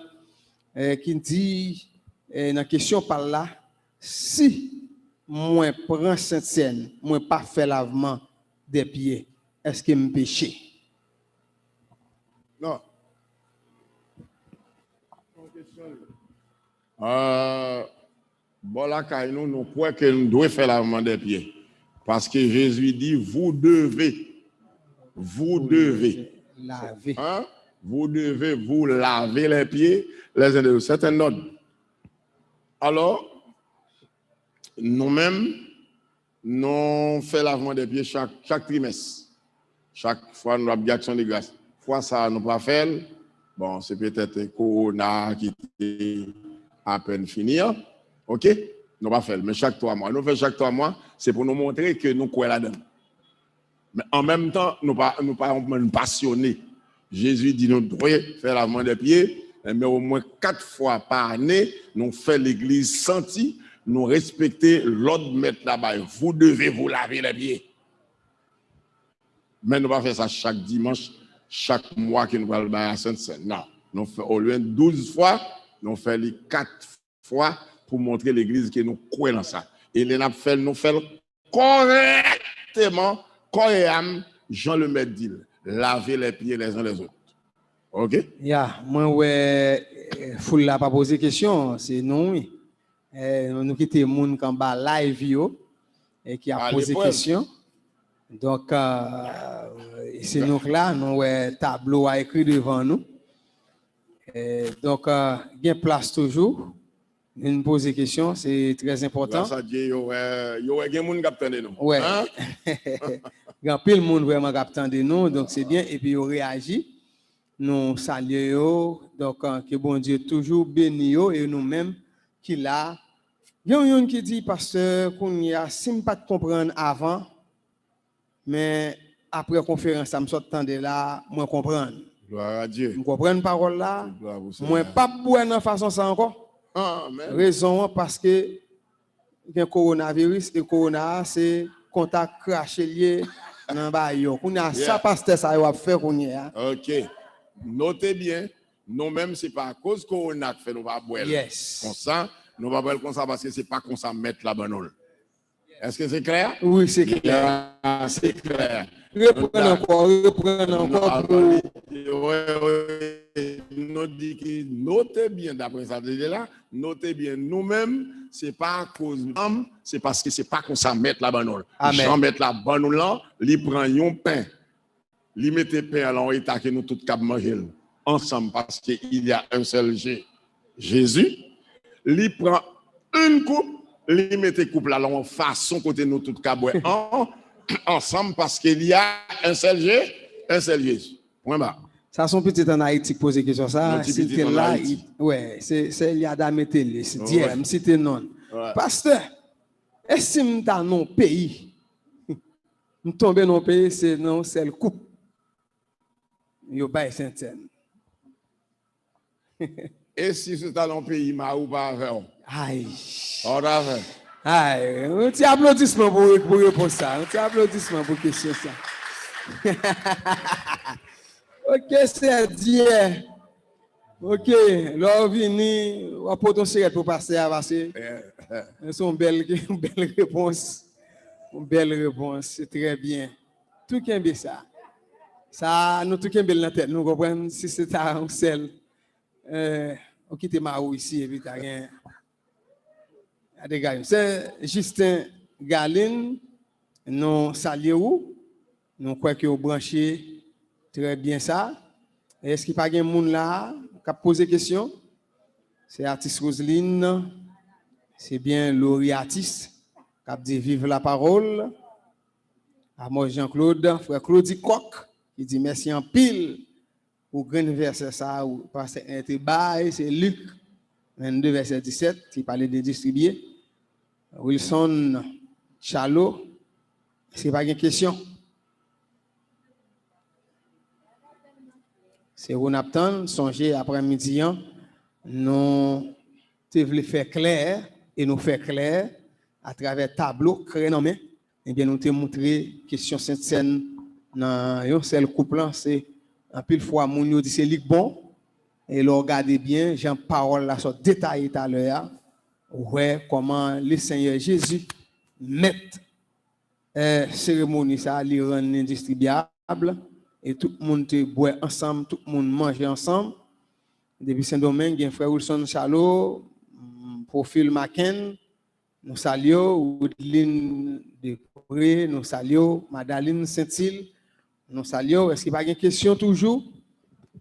qui dit, dans la question par là, si moi prends cette scène, moi pas fait lavement des pieds, est-ce que je péché? Non. Bon, là, nous croyons que nous devons faire lavement des pieds. Parce que Jésus dit, vous devez laver. Hein? Vous devez vous laver les pieds, les uns des autres. C'est un ordre. Alors, nous-mêmes, nous faisons lavement des pieds chaque trimestre. Chaque fois, nous avons action de grâce. Fois ça, nous pas fait. Bon, c'est peut-être Corona qui est à peine fini. OK? Nous pas fait. Mais chaque 3 mois. Nous faisons chaque 3 mois, c'est pour nous montrer que nous croyons là-dedans. Mais en même temps, nous pas passionnés. Jésus dit nous devons faire lavement des pieds, mais au moins 4 fois par année, nous faisons l'église sentie, nous respecter l'ordre maître là-bas. Vous devez vous laver les pieds. Mais nous ne pas faire ça chaque dimanche, chaque mois que nous allons à Sainte-Seine. Non, nous faisons au lieu de 12 fois, nous faisons les 4 fois pour montrer l'église que nous croyons dans ça. Et nous faisons correctement, comme Jean le Maître dit, laver les pieds les uns les autres. OK? Moi, ouais, foule la pas poser question, c'est non, oui. Nous quittons le monde qui est live, et qui a posé question. Donc, c'est nous là, nous avons tableau à écrit devant nous. Donc, il y a place toujours. Nous poser des questions, c'est très important. Ça dit, il y a des gens qui attendent nous. Oui. Il y a plein de monde vraiment qui attendent nous, donc c'est bien. Et puis, ils réagit. Nous saluons. Donc, que bon Dieu toujours béni et nous-mêmes qui là. Il y a un qui dit, pasteur, qu'on y a, si je ne pas comprendre avant, mais après la conférence, ça me sort de là, moi comprendre. Gloire à Dieu. Je comprends la parole là. Moi pas boire de façon ça encore. Amen. Raison parce que il y a coronavirus et corona c'est contact craché lié dans ba yo. On a ça pasteur ça va faire qu'on y a. OK. notez bien, nous-mêmes, ce n'est pas à cause qu'on a fait nous pas boire Yes. comme ça, nous ne pas boire comme ça parce que ce n'est pas comme ça mettre la banane. Est-ce que c'est clair? Oui, c'est clair. C'est clair. Reprenons encore pour... Nous dit que notez bien, d'après ça, là, notez bien, nous-mêmes, ce n'est pas à cause de l'homme, c'est parce que ce n'est pas comme ça mettre la banane. Jean mettre la banane là, il prend un pain, il met le pain à l'état que nous tous cap manger ensemble parce qu'il y a un seul Jésus. Il prend une coupe, il met la coupe là en façon côté nous tous cap ensemble parce qu'il y a un seul Jésus. Point barre. Ça, son petit en Haïti qui pose des questions. Ça, c'était là. Ouais, c'est Yada Metele, c'est Diem, c'était non. Pasteur, est-ce que nous dans nos pays? Nous tombons dans nos pays, c'est non, c'est le coupe. Yo bail Saint-Étienne. Et si c'est dans un pays, ma ou pas avec? Aïe. On a fait. Aïe, un petit applaudissement pour répondre ça. Un petit applaudissement pour question ça. Ok, c'est Dieu. Ok, là, vini, on va porter un cigarette pour passer à passer. C'est une belle réponse. Une belle réponse, c'est très bien. Tout qui est ça. Ça, nous tout qui est dans la tête, nous comprenons si c'est un seul. On quitte Marou ici et puis t'as rien. C'est Justin Galine, nous saluons, nous croyons que vous branchez très bien ça. Est-ce qu'il n'y a pas de monde là qui a posé question? C'est artiste Roseline, c'est bien lauréatiste qui a dit vive la parole. À moi Jean-Claude, frère Claudie Coq, qui dit merci en pile pour grand verset ça, parce que c'est Luc 22, verset 17, qui parlait de distribuer. Wilson Chalot, est-ce qu'il n'y a pas de question? C'est Ronapton, songez après-midi, nous devons faire clair et nous faire clair à travers tableau créé dans main. Eh bien, nous te montrer question Sainte-Seine dans un seul couple, c'est un pile fois mon dit c'est lik bon et le regardez bien, Jean parole là sont détaillé tout à l'heure. Ouais, comment le Seigneur Jésus met cérémonie ça li rend indistribuable et tout le monde te boit ensemble, tout le monde mange ensemble. Depuis Saint-Domingue, il y a un frère Wilson Chalot, profil Maken, nous saluons, Woodline Depré, nous saluons, Madaline Saint-Île, nous saluons. Est-ce qu'il n'y a pas de question toujours?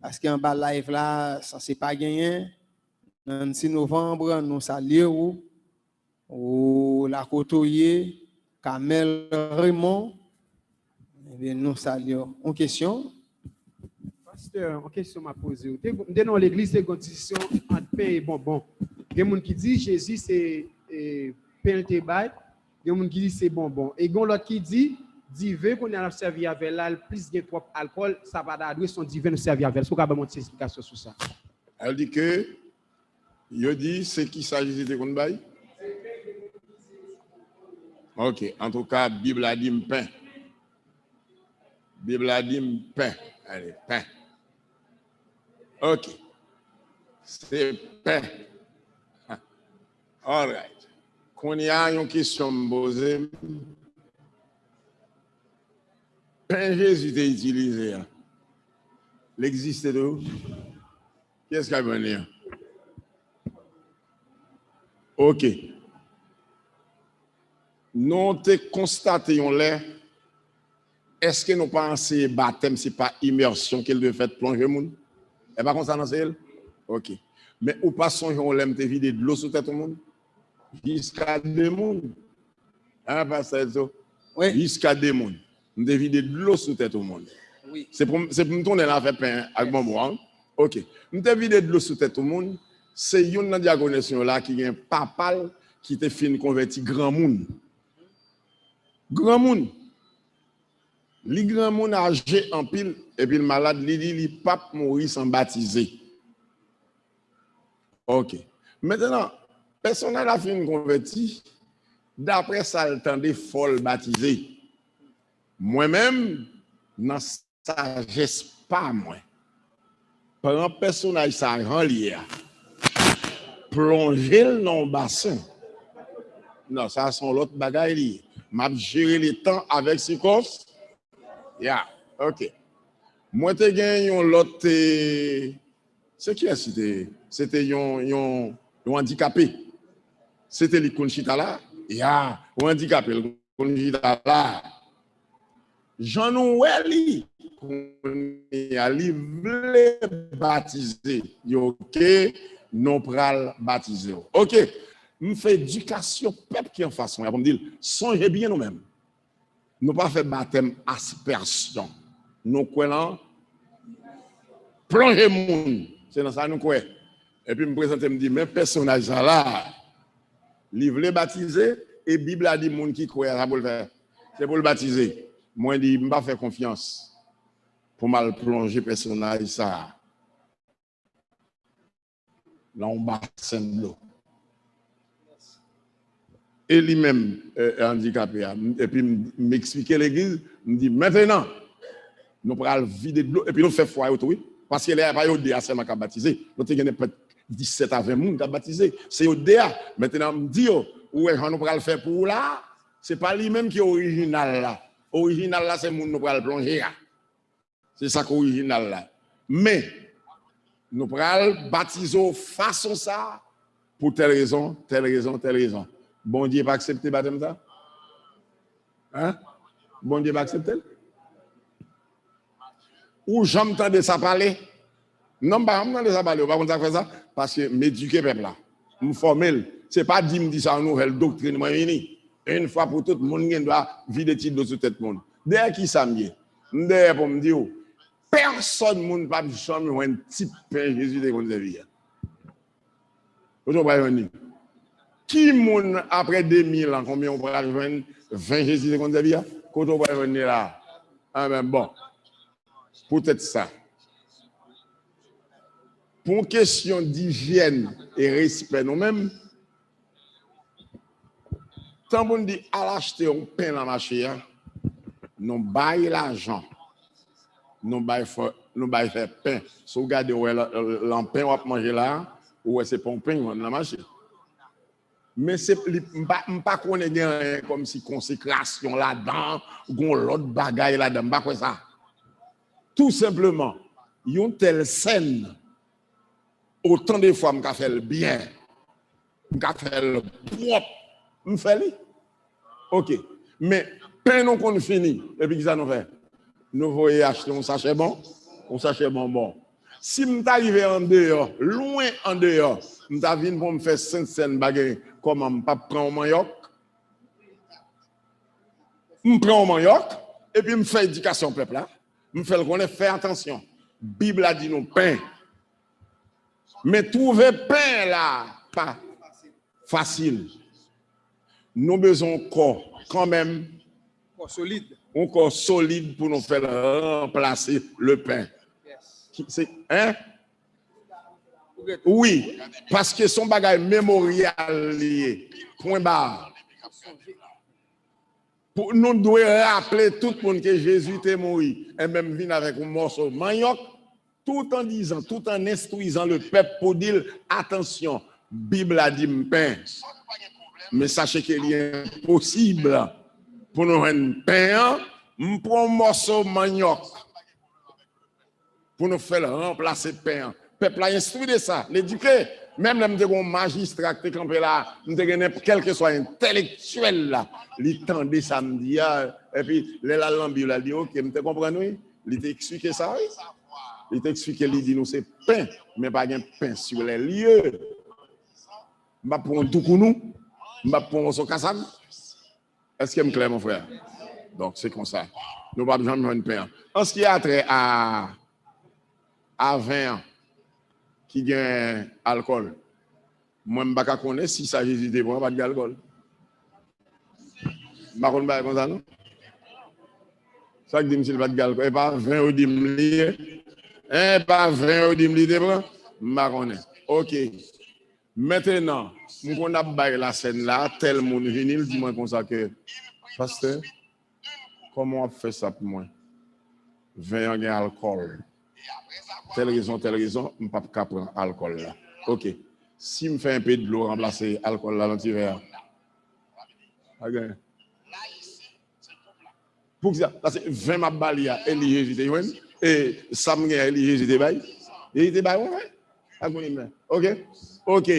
Parce qu'en bas live là, ça ne s'est pas gagné. Le 6 novembre, nous saluons la Cotoyer, Kamel Raymond. Eh bien, nous saluons. Une question? Pasteur, une question m'a posée. Dans l'église, c'est une condition entre pain et bonbon. Il y a des gens qui disent Jésus c'est pain et bail. Il y a des gens qui disent c'est bonbon. Et il y a l'autre qui dit divin qu'on a servi avec là, plus de trop alcool, ça va d'adouer son divin nous servir avec. Est-ce qu'on peut montrer une explication sur ça? Elle dit que, il dit, c'est qui s'agit de qu'on bail? Ok, en tout cas, Bible a dit pain. Bible a dit pain. Allez, pain. Ok. C'est pain. All right. Quand il y a une question me poser, pain Jésus est utilisé. L'existe de où? Qu'est-ce qu'il y a venir? Ok. Nous te constatons l'air. Est-ce que nous pensons que le baptême, ce n'est pas immersion qu'elle devait faire plonger le monde? Et pas comme ça dans elle? Ok. Mais ou pas songer on l'aime te vider de l'eau sur tête tout le monde? Jusqu'à des mondes. Hein, pasteur? Oui. Jusqu'à des mondes. Nous devons vider de l'eau sur tête tout le monde. Oui. C'est pour me tourner là avec pain avec bon bois. Ok. Nous devons vider de l'eau sur tête tout le monde. C'est une diagonation là qui est un papal qui te fait convertir grand monde. Grand monde. Les grands monde âgé en pile et puis le malade li pape mourir sans baptiser. OK. Maintenant, personne n'a fait converti. D'après ça, le temps des folles baptisés. Moi-même, dans sagesse pas moi. Prends personnage ça en lien. Plonger dans le bassin. Non, ça sont l'autre bagaille. M'a gérer le temps avec Sikos. Yeah, OK. Moi te gagné l'autre c'est qui c'était un handicapé. C'était le Conchita là. Yeah, un handicapé le Conchita là. Jean-Noël il a voulu baptiser. OK, non pral baptiser. OK. Nous fait éducation peuple qui en façon. On me dire songez bien nous-mêmes. Nous pas fait baptême aspersion. Nous quoi plonger monde. C'est dans ça nous quoi. Et puis me présenter me dit mais personnage là il voulait baptiser et Bible a dit monde qui croit ça pour le faire. C'est pour le baptiser. Moi dit me pas faire confiance pour mal plonger personnage ça. Là on bassin de l'eau. Et lui-même handicapé et puis m'expliquer l'église, me dit maintenant nous prenons vider de l'eau et puis nous fait foyer autour parce qu'il est pas Odéa seulement qui a baptisé. Nous avons peut-être 17 à 20 personnes qui a baptisé. C'est Odéa. Maintenant me dit où est-ce nous prenons le faire pour là, c'est pas lui-même qui est original là. Original là c'est monde nous prenons plonger. C'est ça qui est original là. Mais nous prenons baptiser façon ça pour telle raison, telle raison, telle raison. Bon Dieu pas accepter baptême ça? Hein? Bon Dieu pas accepter? Ou j'entends de ça parler? Non, pas j'entends ça parler, pas comme ça faire ça parce que m'éduquer peuple là. Me former, c'est pas dire me dire ça nouvelle doctrine moi vini. Une fois pour tout le monde doit vider titre sur tête monde. Derrière qui ça mieux? Derrière pour me dire personne monde pas jamais un type Père Jésus de conserver. Vous comprenez? Qui moun après 2000 ans, combien on va rejoindre 20 Jésus de Conzavia? Quand on va revenir là? Ah ben bon, peut-être ça. Pour une question d'hygiène et respect nous-mêmes, tant qu'on dit à l'acheter un pain dans la machine, nous baillons l'argent, nous baillons faire pain. Si vous regardez l'empin on va manger là, ou c'est pas un pain dans la machine. Mais c'est pas qu'on est comme si consécration là-dedans, ou l'autre bagaille là-dedans, pas quoi ça. Tout simplement, il y a une telle scène, autant de fois, je fait le bien, je fait le propre, je fais le. OK. Mais, pain non qu'on finit, et puis ça nous fait. Nous voyons acheter un sachet bon. Si je arrivé en dehors, loin en dehors, je viens pour me faire 5 cents bagages, comment je ne pas prendre un manioc? Je prends un manioc, et puis je fais éducation au peuple là. Je fais le connaître, faire attention. La Bible a dit nous pain. Mais trouver pain là, pas facile. Nous avons besoin de corps, quand même. Solide. Un corps solide pour nous faire remplacer le pain. C'est, hein? Oui, parce que son bagage mémorial lié. Point barre. Pour nous devons rappeler tout le monde que Jésus était mort et même venu avec un morceau de manioc, tout en disant, tout en instruisant le peuple pour dire attention, Bible a dit pain. Mais sachez qu'il est impossible pour nous rendre pain, nous prenons un morceau de manioc pour nous faire remplacer pain. Le peuple a instruit de ça, l'éduquer. Même les magistrats qui sont là, quel que soit intellectuel là, ils tendent samedi, et puis les lambi, il a dit, ok, vous comprenez? Il t'a expliqué ça, oui? Il t'a expliqué, il dit, nous c'est pain, mais pas de pain sur les lieux. Je vais prendre tout pour nous, je vais prendre son cassab. Est-ce que je me clair, mon frère? Donc c'est comme ça. Nous ne pouvons pas jamais pain. En ce qui a trait à 20 ans, qui gagne alcool. Moi, je ne sais pas si ça Jésus de bon, pas d'alcool. Je ne sais pas comme ça, non? Ça dit que pas d'alcool. Et pas 20 ou 10 milliers. Et pas 20 ou 10 milliers de bon. Je ne sais pas. OK. Maintenant, nous avons la scène là, tel monde vient, il dit moi comme ça que, pasteur, comment on fait ça pour moi? 20 ans d'alcool. telle raison, je ne peux pas prendre alcool là. OK. Si je fais un peu de l'eau, remplacer alcool là dans le verre. Pour ça, parce que 20 mabalia, elle y hésite, et Samge, elle y hésite, il était bail, ouais. OK.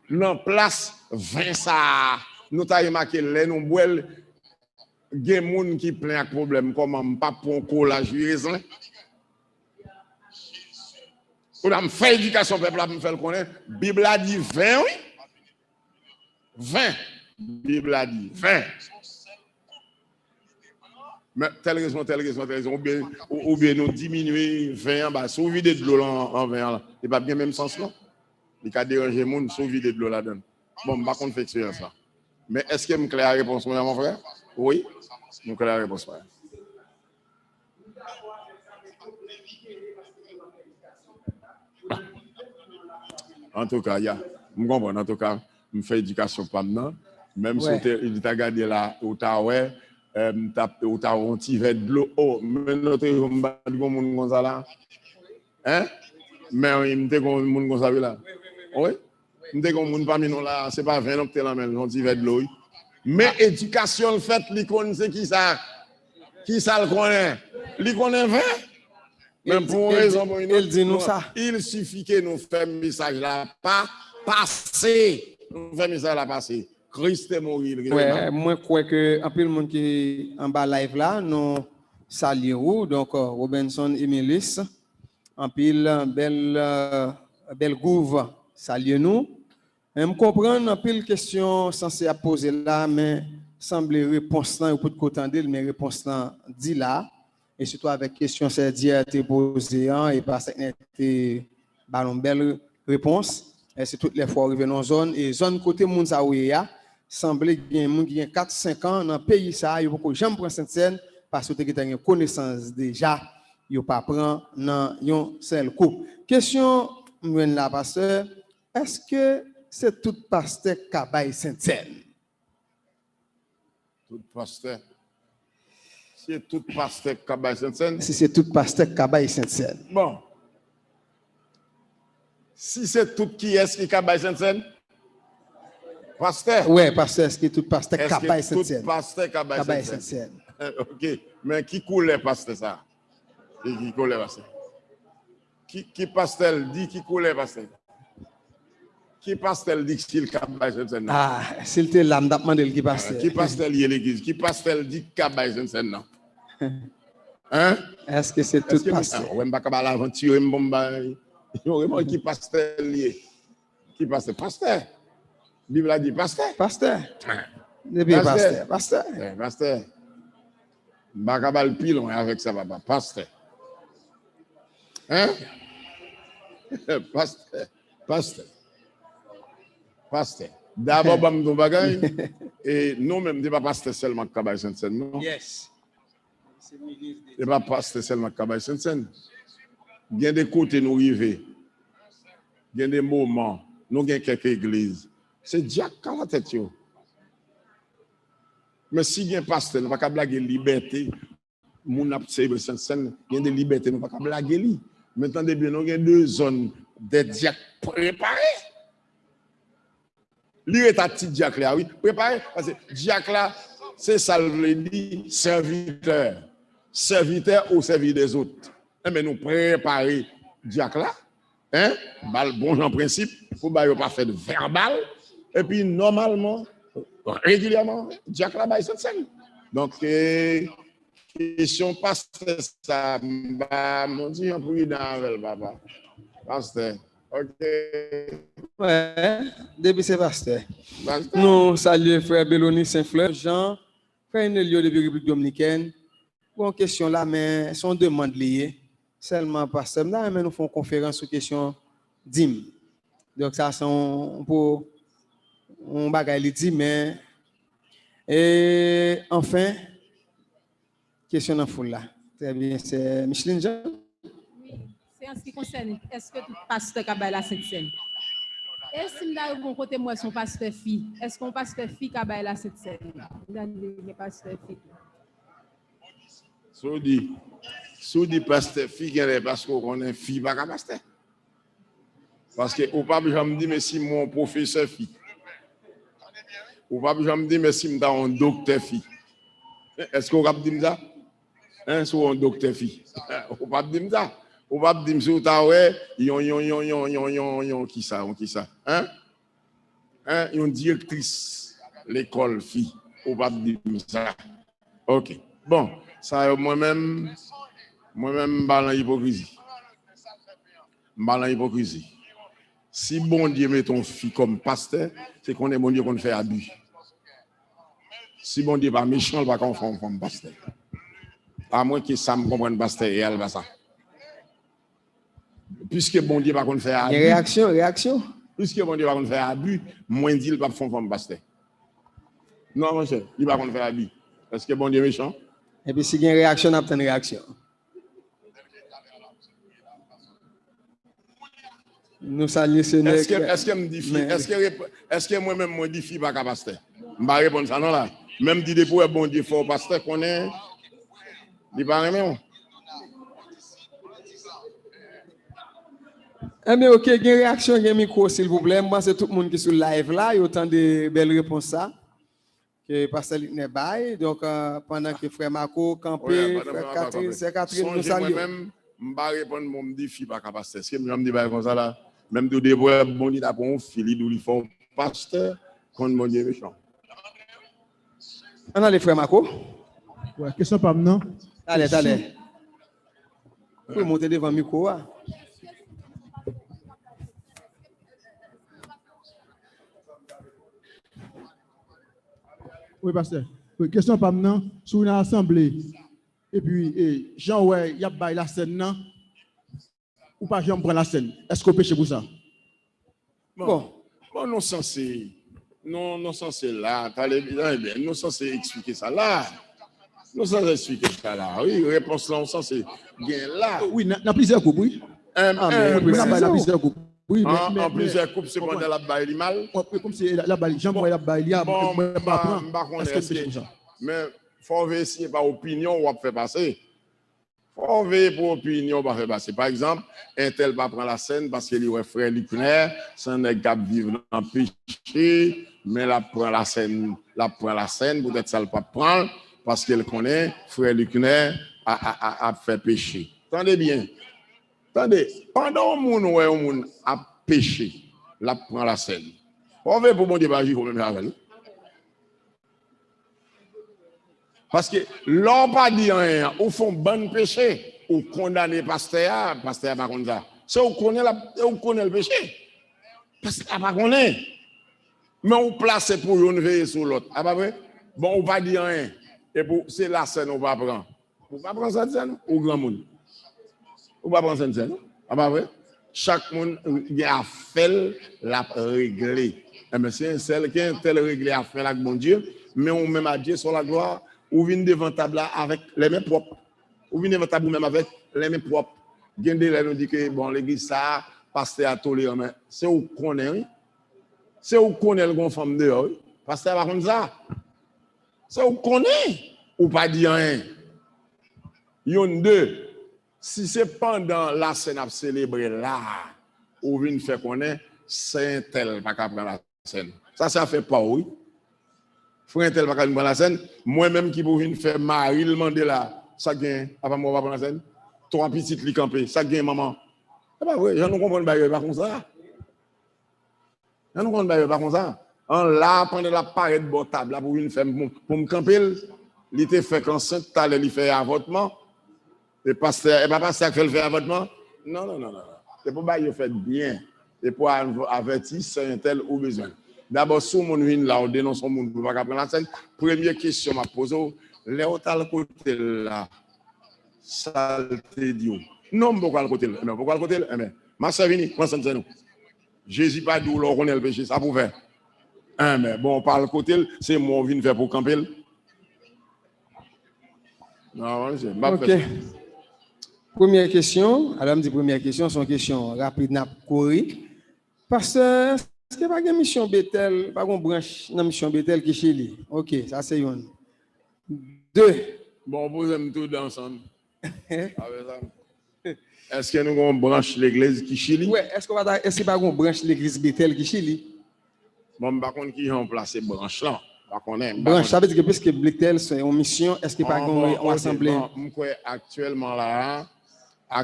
Non, place 20 ça. Nous t'avons marqué, les nous boire, il y a des gens qui plein avec problème, comment pas pour un collage, raisin. On a fait éducation, peuple, on fait le connaître. Bible a dit 20, oui. 20. Bible a dit 20. Mais telle raison, ou bien nous diminuer 20 en bas, sous vider de l'eau en 20 là. Il pas bien même sens, non? Il a dérangé les gens, sous vider de l'eau là-dedans. Bon, je ne vais pas faire expérience là. Mais est-ce que je me claire la réponse, mon frère? Oui, je me claire la réponse, frère. En tout cas, je comprends. En tout cas, je fais éducation pas maintenant. Même si il t'a gardé là, au Taoué, un petit verre de l'eau. Oh, mais notre monde comme ça là. Hein? Mais il me dit qu'on monde comme ça là. Oui? Il me dit qu'on monde parmi nous là, c'est pas 20 ans que tu es là, mais un petit verre de l'eau. Mais éducation faite, l'icône, c'est qui ça? Qui ça le connaît? L'icône est 20? Même pour une raison, pour une autre, il dit nous ça. Il suffit que nous fassions message là, pas passer. Nous faisons message là passer. Christ est mort. Ouais, moi, je crois que un peu le monde qui est en bas live là, nous saluons. Donc, Robinson Emilis, en pile, belle gouve, saluons-nous. Je comprends un peu la question censée à poser là, mais semble réponse là, ou peut côté mais réponse là dit là. Et surtout avec question c'est dire été posée et parce que été ballon belle réponse et c'est toutes les fois arrivé dans zone et zone côté Mounsaouya semble bien moun qui 4 5 ans dans pays ça yo pas jamais prendre Sainte-Seine parce que tu as une connaissance déjà yo pas prend dans yon seul coup. Question là pasteur, est-ce que c'est tout pasteur Kabaye Sainte-Seine? Tout pasteur. C'est tout pasteur Kabaye Sainte-Seine. Si c'est tout pasteur Kabaye Sainte-Seine. Bon. Si c'est tout qui est-ce qui Kabaye Sainte-Seine? Pasteur. Oui, pasteur, est-ce que tout pasteur Kabaye Sainte-Seine? Tout pasteur Kabaye Sainte-Seine. OK. Mais qui coule pasteur ça? Qui coule pasteur? Qui pasteur dit qui coule pasteur? Qui pasteur dit qu'il Kabaye Sainte-Seine? Ah, s'il te l'âme d'apprendre qui pasteur. Qui pasteur lié l'église? Qui pasteur dit Kabaye Sainte-Seine non? Hein? Est-ce que c'est tout pasteur? Ouais, m'pa l'aventure m'bomba. Vraiment qui pasteur lié? Qui pasteur? Pasteur. Bible a dit pasteur. Pasteur. Depuis pasteur. Pasteur. Pasteur. M'pa bal pilon avec ça papa. Pasteur. Hein? Pasteur. Pasteur. Pasteur. D'abord, bam ton bagay. Et nous même n'est pas pasteur seulement Kabaye Sainte-Seine, non? Yes. C'est pas pasteur seulement Kabaye Sainte-Seine. Il y a des côtés nous arrivés. Il y a des moments. Nous avons quelques églises. C'est Dieu qui a la tête. Mais si il y a un pasteur, nous ne pouvons pas blaguer liberté. Nous avons Sainte-Seine. Il y a des libertés, nous ne pouvons pas blaguer. Maintenant, nous avons deux zones de diacres préparés. Lui est un petit diacre là, oui. Préparé, parce que diacre là, c'est ça le dit, serviteur. Serviteur au service des autres. Mais nous préparer diacre là, hein, bon en principe, pour ne pas faire de verbal. Et puis normalement, régulièrement, diacre là, c'est ça. Donc, question pasteur, ça, mon Dieu, on peut dans avec papa. Pasteur. OK. Ouais, depuis c'est pasteur. Nous saluons frère Belloni Saint-Fleur, Jean, frère Nelio de République Dominicaine. Bon, question là, mais son demande liée. Seulement pasteur, là, mais nous faisons conférence sur question dîme. Donc, ça, c'est pour un bagage dit, mais. Et enfin, question en foule là. Très bien, c'est Micheline Jean. C'est en ce qui concerne, est-ce que tout pasteur Kabaye la Sainte-Seine? Est-ce que nous avons côté moi son pasteur fille? Est-ce qu'on pasteur fille Kabaye la Sainte-Seine? Nous avons des pasteurs filles. Saudi, Si dit pasteur fille, parce qu'on est fille, pas pasteur. Parce que au pas me dit mais si mon professeur fille. Ou pas me dire mais si me un docteur fille. Est-ce qu'on va dire ça? Hein, sur un docteur fille. Ou pas dire ça. Ou pas dire si ta ouais, yon qui ça, Hein? Hein, une directrice l'école fille. Ou pas dire ça. OK. Bon, ça moi-même dans l'hypocrisie. Dans l'hypocrisie. Si bon Dieu met ton fille comme pasteur, c'est qu'on est bon Dieu qu'on fait abus. Si bon Dieu pas méchant, pas confondre comme pasteur. À moins que ça me comprenne pasteur et elle va ça. Puisque bon Dieu pas qu'on fait abus. Réaction. Puisque bon Dieu pas qu'on fait abus, moins dit il pas fond comme pasteur. Non mon cher, il pas qu'on fait abus. Est-ce que bon Dieu méchant? Et puis si il y a une réaction, on a une réaction. Nous saluons ce Est-ce que me dit fille, est-ce que moi-même moi dit fille pas pasteur? M'pa répondre ça non là. Même dit des pour bon Dieu faut pasteur connaît. Il pas même. Eh bien, OK, il y a une réaction, il y a un micro, s'il vous plaît. Moi, c'est tout le monde qui est sur live là. Il y a autant de belles réponses ça. Que Pasteur Litner bail. Donc, pendant que Frère Marco, Campé, Frère Catherine, c'est Catherine, nous saluons. Moi-même, je ne vais pas répondre, je me dis, fille pas pasteur. Est-ce que je me dis comme ça là? Même de déboire, bon, il a pour un fille, il faut pasteur, contre mon Dieu méchant. On a les Frères Marco. Ouais, question pas maintenant. Allez. Vous pouvez monter devant le micro. Oui, pasteur. Oui, question pas maintenant. Sur une assemblée. Et puis, Jean, ouais, il y a bail la scène, non? Ou pas, Jean prend la scène. Est-ce qu'on péche pour ça? Bon, non censé là, non censé expliquer ça là. Nous censé expliquer ça là. Oui, réponse là, on censé bien là. Oui, dans plusieurs groupes, oui. Dans plusieurs groupes. Oui, en plusieurs groupes, c'est pendant la baille mal. Comme si la baille, Jean prend la baille, il y a pas. Est-ce que péche pour ça? Mais faut vérifier par opinion ou faire passer. Faut vérifier pour opinion ou faire passer. Par exemple, un tel va prendre la scène parce qu'il est frère Lucner, c'est un gars vivre dans le péché, mais la prend la scène, peut-être ça le pas prendre parce qu'il connaît frère Lucner a fait péché. Attendez bien. Attendez, pendant que moun a péché, la prend la scène. On veut pour mon Dieu pas même avec nous. Parce que l'on pas dit rien, ou font bon péché, ou condamner pasteur pas comme ça. C'est ou connaît le péché. Pasteur pas connaît. Mais on place pour une veiller sur l'autre. Ah pas vrai? Bon, on pas dire rien. Et pour c'est la scène on va prendre. On va prendre cette scène ou grand monde. On va prendre cette scène. Ah pas vrai? Chaque monde a fait la régler. Mais c'est celle qui a tel réglé à faire avec mon Dieu, mais on même à Dieu sur la gloire. Ou vient devant table avec les mains propres. Ou vient devant table même avec les mains propres. Bien de là nous dit que bon l'église ça pasteur a toléré mais c'est où connaît oui. C'est où connaît le gon femme dehors oui. Pasteur va comme ça. C'est où connaît ou pas dire rien. Yon deux si c'est pendant la scène à célébrer là ou vient faire connaître c'est tel pas qu'à prendre la scène. Ça fait pas oui. Frère tel pas prendre la scène, moi-même qui pour venir faire Marie le Mandela, ça gagne, avant moi pas prendre la scène. Trois petites li camper, ça gagne maman. C'est pas vrai, je ne comprends pas comme ça. Je ne comprends pas comme ça. En là pendant la parade de table pour venir faire pour me camper, il était fait qu'enceinte t'allais lui faire avortement. Et pasteur, et pas pasteur qui fait le faire avortement. Non. C'est pour ça qu'il fait bien. Et pour avertir c'est un tel ou besoin. D'abord, si on vient là, on dénonce son monde pour pas prendre la scène. Première question, m'a posé, les autres à côté là, ça te dit. Non, pourquoi à côté là? Mais pourquoi à côté là? Mais, ma soeur vini, prends ça nous. Jésus pas d'où l'on connaît le péché, ça pour faire. Mais bon, par le côté, c'est moi qui viens faire pour camper. Non, c'est pas fait. Première question, alors, me dit première question, c'est une question rapide, n'a courir. Pasteur, est-ce qu'il n'y a pas de mission Bethel, pas de branche dans la mission Bethel qui est chez lui? OK, ça c'est une. Deux. Bon, vous aimez tout ensemble. Est-ce que nous avons une branche de l'église qui Chili? Ouais, est-ce qu'il n'y a pas une branche de l'église Bethel qui Chili? Bon, par contre, qui ont placé branche là? Branche, ça veut dire que puisque Bethel, c'est une mission, est-ce qu'il n'y a pas une assemblée? Actuellement là, il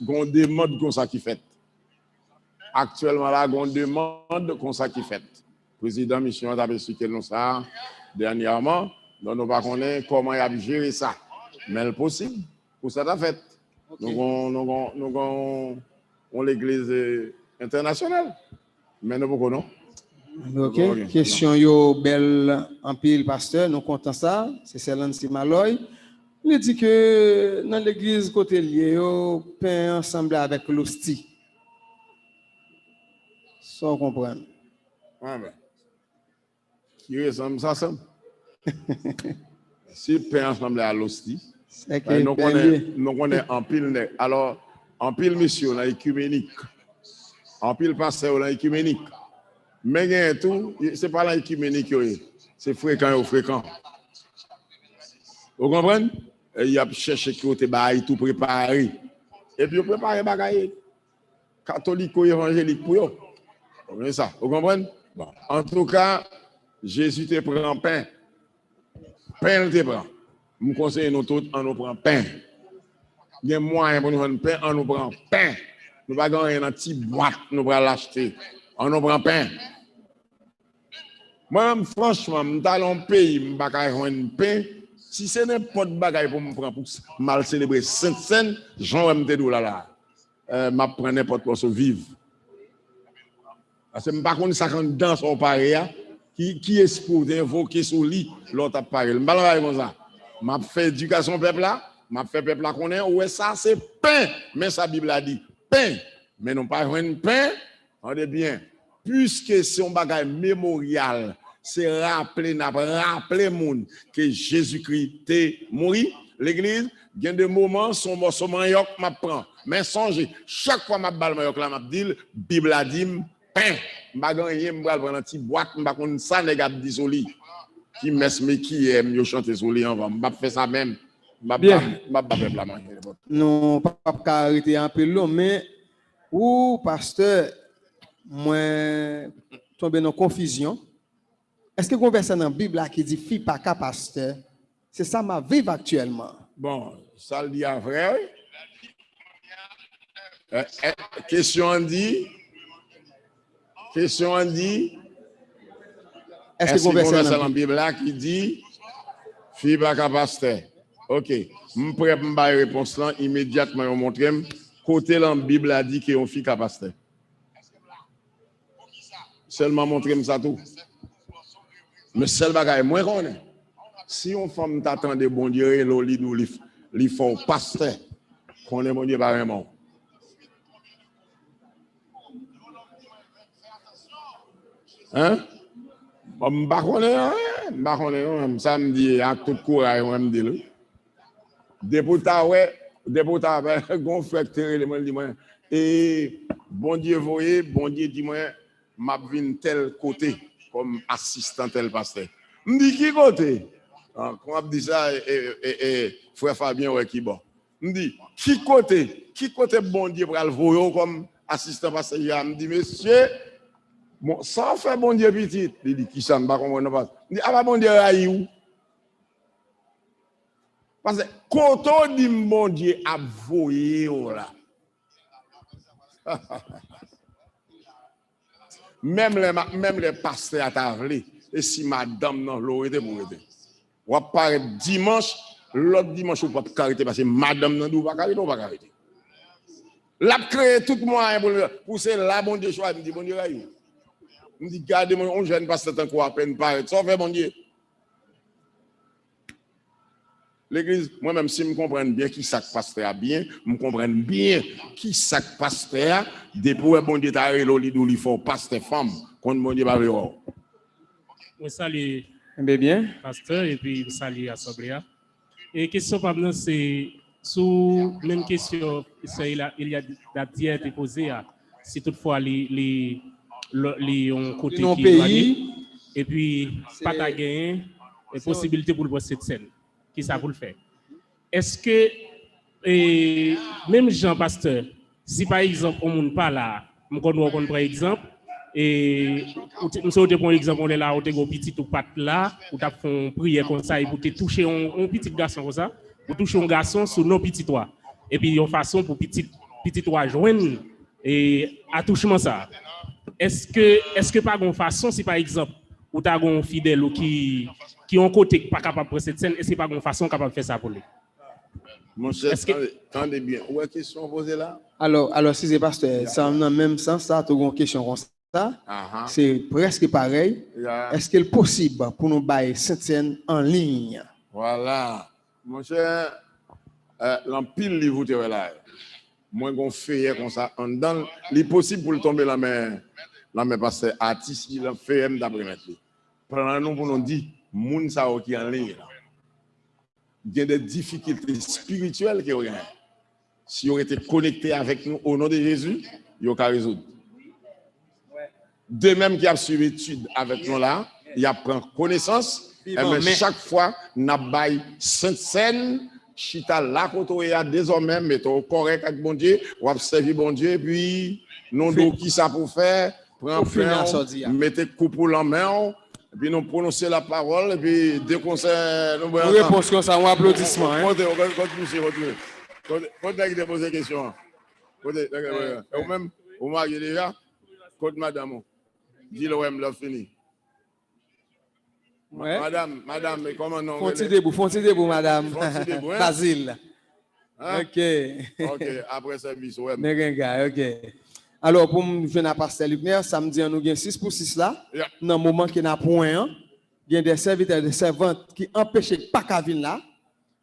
y a des demandes comme ça qui fait. Actuellement là, il y a des demandes comme ça qui fait. Le président mission a expliqué nous ça dernièrement. Donc, nous ne connaissons pas comment il a géré ça. Mais c'est possible. Pour ça, a fait. Okay. Nous avons l'église internationale. Mais nous ne connaissons pas. Ok. Question yo belle en pile, pasteur. Nous comptons ça. C'est Céline Simaloy. Il dit que dans l'église côté lié, yo peint ensemble avec l'hostie. Sans comprendre. Ah ben. Qui ressemble ça, ça? Si peint ensemble à l'hostie, nous connaissons en pile. Alors, en pile mission, dans l'écuménique. En pile pasteur, dans l'écuménique. Mais tout, ce n'est pas l'écuménique, c'est fréquent. Vous comprenez? Il y a cherché qui est tout préparé. Et puis, vous préparez les bagailles catholiques ou évangéliques pour eux. Vous comprenez ça? Vous comprenez? Bon. En tout cas, Jésus te prend pain. Pain te prend. Je vous conseille nous tous, on nous prend pain. Il y a moyen pour nous prendre pain, on nous prend pain. Nous ne pouvons pas gagner dans une petite boîte, nous pouvons l'acheter. On nous prend pain. Moi, franchement, je suis dans un pays, je ne peux pas prendre pain. Si ce n'est pas de bagaille pour me prendre pour mal célébrer Sainte-Seine, j'en vais me dire là. Je prends n'importe quoi sur vivre. Parce que je ne sais pas si ça danse au pareil, qui est pour invoquer sur lit l'autre pareil. Je ne sais pas comme ça. Je fais éducation peuple là, je fais peuple là qu'on est, ouais, ça c'est pain. Mais sa Bible a dit pain. Mais non pas un pain, on est bien. Puisque c'est un bagage mémorial, c'est rappeler monde que Jésus-Christ est mort. L'église, il y a des moments, son morceau manioc m'a prend. Mais songez, chaque fois que je balle manioc là, m'a dit, Bible a dit pain. Je ne vais pas prendre une petite boîte, je ne vais pas prendre ça, les gars, disoli. Qui mais qui aime chanter sur lui, on va faire ça même. Bien. Non, pas arrêter un peu long, mais ou pasteur, moi tombé dans confusion. Est-ce que vous verset dans la Bible qui dit fille pas qu'à pasteur? C'est ça ma vie actuellement. Bon, ça le dit à vrai. Question dit. Est-ce que vous verset dans la Bible qui dit fille pas qu'à pasteur? Ok, je prends ma réponse là immédiatement. Je montre côté la Bible a dit qu'on fille qu'à pasteur. Seulement montrer ça tout. Mais seul bagage moins qu'on est. Si on femme t'attend de bon Dieu li font pasteur qu'on est bon Dieu pas vraiment. Hein? M'pa connait ça me dit à tout courage on me dit. Députat gon frère terre me dit moi et bon Dieu voyez bon Dieu dit moi m'a vinn tel côté comme assistant tel pasteur. Me dit qui côté? Quand on dit ça et frère Fabien ouais qui bon. Me dit qui côté bon Dieu pour le voyer comme assistant pasteur me dit monsieur bon ça fait bon Dieu petit il dit qui ça me pas comprendre pas. Me dit ah bon Dieu aïe où? Parce que quand on dit mon Dieu a voyé là. Même les pasteurs à table, et si madame non l'aurait pour aider. On apparaît dimanche, l'autre dimanche ou pas carité parce que madame non pas carité ou pas carité. L'a créé tout moyen pour c'est là bon Dieu choix me dit bon Dieu là. Me dit gardez mon jeune pasteur tant qu'on à peine paraître. Ça fait bon Dieu. L'église, moi-même, si je comprends bien qui ça pasteur bien, je comprends bien qui ça pasteur, depuis bon Dieu t'a il faut pasteur femme, quand bon Dieu va voir. Je salue bien, pasteur et puis je salue l'assemblée. Et question Pablo, c'est sous même question, il y a la diète posée, si toutefois les ont côté qui pays, et puis pas ta gain et possibilité pour le voir cette scène. Qui ça vous le fait? Est-ce que et même Jean Pasteur, si par exemple on ne pas là, on prend par exemple, et on se prend exemple, on est là, on te go petit ou pat là, ou t'as fait une prière comme ça, et pour te toucher un petit garçon comme ça, pour toucher un garçon sur nos petits toits. Et puis, il y a une façon pour petit toit joindre et attouchement ça. Est-ce que par une façon, si par exemple, ou t'as un fidèle ou qui ont côté pas capable de cette scène, est-ce que par une façon capable de faire ça pour lui? Mon cher, attendez bien. Où est la question posée là? Alors, si c'est pasteur, ça dans le même sens, ça, tu as une question comme ça. C'est presque pareil. Est-ce qu'il est possible pour nous bailler cette scène en ligne? Voilà. Mon cher, l'empile livre vous là. Moi, on fait comme ça. En dedans, il est possible pour le tomber la main pasteur artiste, il a fait d'après-midi. Pendant nous, pour nous dire, moun sa qui en ligne là. Il y a des difficultés spirituelles qui ont. Si on était connecté avec nous au nom de Jésus, il y a qu'à résoudre. De même qui a suivi l'étude avec nous là, il apprend connaissance. Et chaque fois, n'a bail sainte scène, chita là quand il y a désormais mettons correct avec bon Dieu, ou observer bon Dieu, puis non do qui ça pour faire, prend mettez coupe en main. Et puis nous prononcer la parole, et puis dès qu'on s'est... Nous répondons comme ça, un applaudissement. Quand vous avez posé des questions, vous-même, vous m'avez déjà, quand madame, dis-le, vous l'avez fini. Madame, mais comment non? Fontez debout, madame. Basile. Ok, après service, ouais. Ok. Alors, pour me venir à Pasteur Lucner, samedi, nous avons 6 pour 6 là. Dans le moment qu'il y a un point, il y a des serviteurs, des servantes qui empêchent pas qu'à venir là.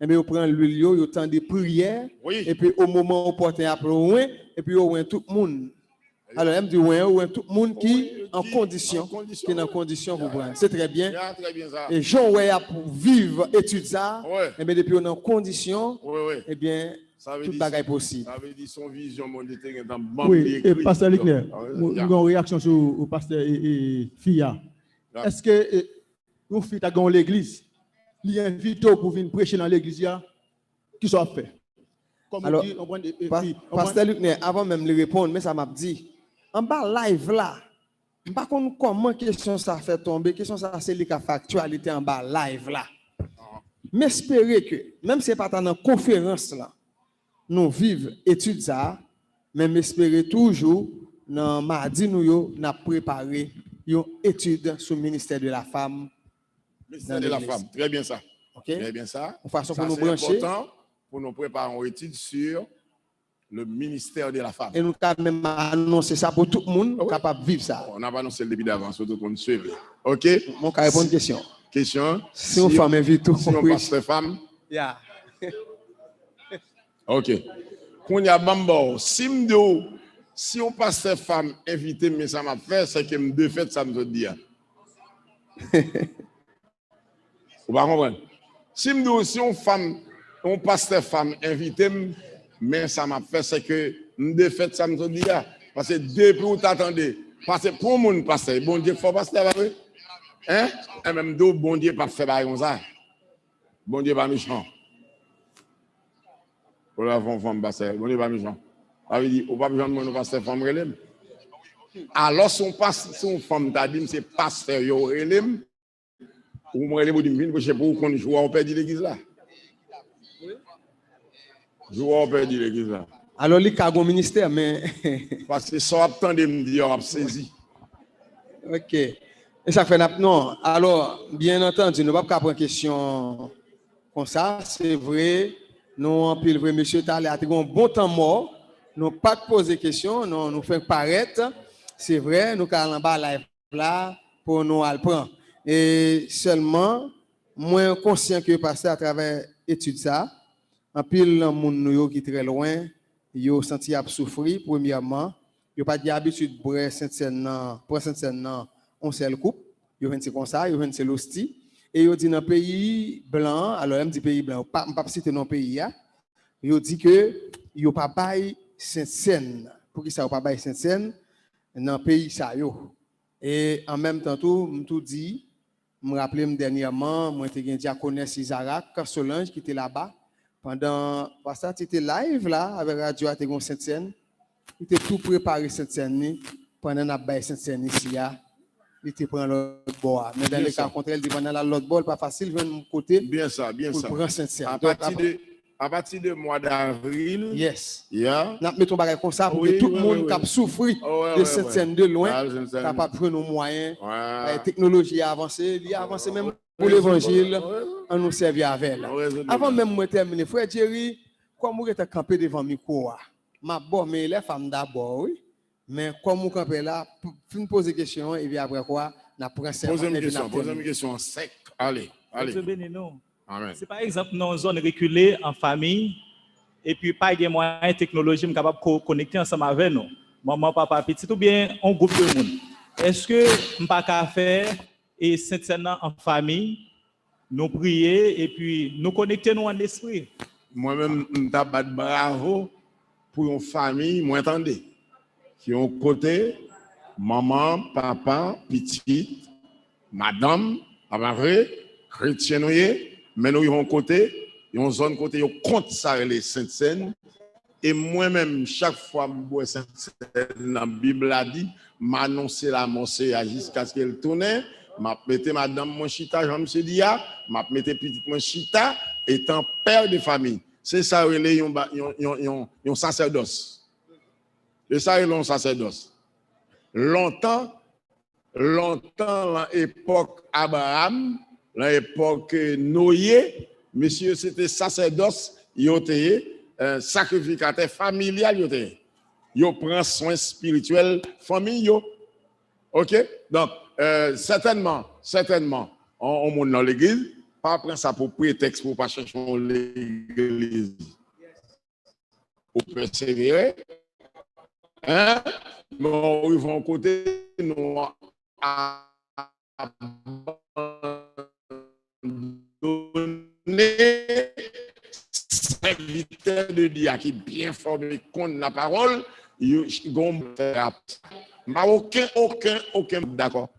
Et bien, ils prennent l'huile, ils attendent des prières. Et puis, au moment où on porte un peu loin, et puis, on tout le monde. Alors, elle me dit, tout le monde qui est en condition, qui est en condition pour prendre. C'est très bien. Et Jean, pour vivre, étudier ça, et bien, depuis, on est en condition, et bien, tout bagaille possible. Ça veut dire son vision monétaire dans le oui, et pasteur Leclerc, nous avons une réaction sur le pasteur et Fia. Est-ce que nous filles dans l'église, il invite pour venir prêcher dans l'église, qui soit fait? Alors, pasteur Leclerc, avant même de répondre, mais ça m'a dit, en bas live là, par contre, comment question ça fait tomber, question ça c'est les factualité en bas live là. Mais espérez que, même si ce n'est pas dans la conférence là, nous vivons études ça, mais espérer toujours, dans mardi, nous avons préparé une étude sur le ministère de la femme. Ministère de la femme, très bien ça. Okay? Très bien ça. De façon pour nous brancher. C'est important pour nous préparer une étude sur le ministère de la femme. Et nous avons même annoncé ça pour tout le monde capable de vivre ça. On n'a pas annoncé le début d'avance, tout le monde suit. OK? On va répondre à une question. Question. Si on femme invite tout. Si on passe femme. Yeah. OK. Qu'on y a bambo, si on passe femme invité, mais ça m'a fait, c'est que me défaite, ça me dit. Vous pas comprendre? Si on passe femme invité, mais ça m'a fait, c'est que me défaite, ça me dit. Parce que depuis vous t'attendez, parce que pour mon pasteur, bon Dieu, faut passer pas vrai? Hein? Et même d'où bon Dieu pas faire comme ça. Bon Dieu pas méchant. Pour la femme pasteur, bon Dieu pas méchant. Ça veut dire, on pas besoin de mon pasteur femme relève. Alors son femme t'a dit c'est pasteur yo relève. Ou moi relève dit je sais pas où qu'on joue on perd l'église là. Joue on perd l'église là. Alors les cargo ministère mais parce que ça attendait me dire on a saisi. OK. Et ça fait non, alors bien entendu, nous pas prendre question comme ça, c'est vrai. Nous en pile vrai monsieur Talé a un bon temps mort. Nous pas poser question, nous fait paraître. C'est vrai, nous allons en bas live là pour nous le prendre. Et seulement moins conscient que passer à travers étude ça. En pile moun qui très loin, yo senti à souffrir premièrement, yo pas d'habitude pour Sainte-Seine on seul coupe, yo vient comme ça, yo vient c'est l'hostie et yo dit dans pays blanc, alors même dit pays blanc, pas citer non pays là. Yo dit que yo pas bail Sainte-Seine. Pour qui ça pas bail Sainte-Seine dans pays ça yo. Et en même temps tout dit, me rappelé dernièrement, moi j'étais diaconesse Isaac Solange qui était là-bas. Pendant, parce que tu étais live là, avec Radio Atégon Sainte-Seine, il était tout préparé Sainte-Seine, pendant la baie Sainte-Seine ici, il était prendre l'autre bord. Mais dans le cas contraire, il dit pendant l'autre bord, pas facile, venir de mon côté. Bien ça, bien pour ça. prendre Sainte-Seine. À partir de mois d'avril, yes. Yeah. Nous mettons bagage comme ça pour que tout le monde qui a souffert de Sainte-Seine de loin, capable de prendre nos moyens. La technologie a avancé, il a avancé même pour l'évangile, on nous servir avec. Avant même de terminer, frère Thierry, comme vous êtes campé devant le micro, mais les femmes d'abord, oui. Mais comme vous campez là, vous poser des questions et puis après quoi, nous prenons Posez une question sec. Allez. C'est par exemple dans une zone reculée en famille et puis pas de moyens technologiques capable de connecter ensemble avec nous. Maman, papa, petit ou bien un groupe de monde. Est-ce que nous pas qu'à faire et Sainte-Seine en famille, nous prier et puis nous connecter nous en esprit? Moi-même, je t'abat bravo pour une famille, moi attendez, qui ont côté maman, papa, petit, madame, pas vrai, chrétien, mais nous avons côté, une zone côté, ils comptent ça les Sainte-Seine. Et moi-même, chaque fois que je vois Sainte-Seine, la Bible a dit, m'annoncer la mossée jusqu'à ce qu'elle tourne, m'a mette madame mon chita, Jean-Monsieur Dia, m'a mette petite mon chita, étant père de famille. C'est ça, il y a un sacerdoce. Et ça, il y a un sacerdoce. Longtemps, dans l'époque Abraham, dans l'époque Noé, monsieur, c'était sacerdoce, il était sacrificateur familial, il prend soin spirituel famille. OK? Donc, certainement, on monte dans l'église, pas prendre ça pour prétexte pour pas chercher l'église. Pour persévérer. Hein? Bon, ils vont côté, nous abandonner serviteur de Dieu qui est bien formé contre la parole, il n'y a aucun d'accord.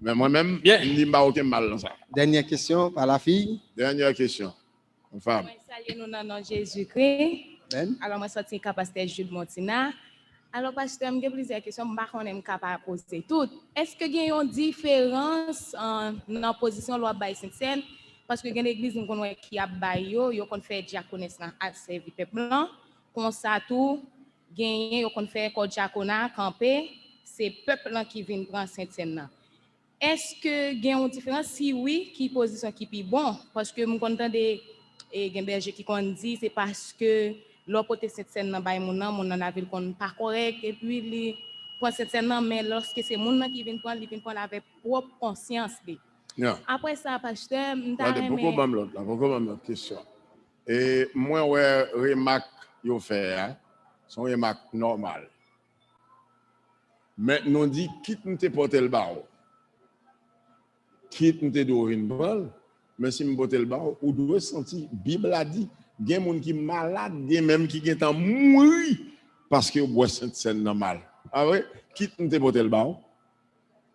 Mais moi-même, il n'y a aucun mal dans ça. Dernière question par la fille. Dernière question. Une femme. Salut nous dans le nom de Jésus-Christ. Alors, moi, je suis pasteur Jules Montina. Alors, pasteur, j'ai plusieurs questions, je ne suis pas capable de poser toutes. Est-ce qu'il y a une différence dans la position de la Sainte-Seine? Parce que dans l'église, nous connaissons qui a baillé, ils ont fait diaconat à servir le peuple blanc. Comme ça, tout, ils ont fait diaconat, camper, c'est le peuple qui vient prendre Sainte-Seine. Est-ce qu'il y a une différence? Si oui, qui position qui est bon? Parce que nous connaissons des bergers qui dit c'est parce que l'autre Sainte-Seine dans bail mon dans la ville qu'on pas correct et puis les prend Sainte-Seine mais lorsque c'est mon qui vient prendre avec propre conscience. Yeah. Après ça, pasteur, pourquoi l'autre question? Et moi, ouais, remarque yo fait, hein, son remarque normale. Mais nous dit quitte nous te porter le barreau. Quitte nous te d'ouvrir une balle, mais si nous porter le barreau, ou doit sentir Bible a dit, il y a des gens qui sont malades, il y a même qui sont mourir parce que boit Sainte-Seine normal. Ah oui, quitte nous te porter le barreau.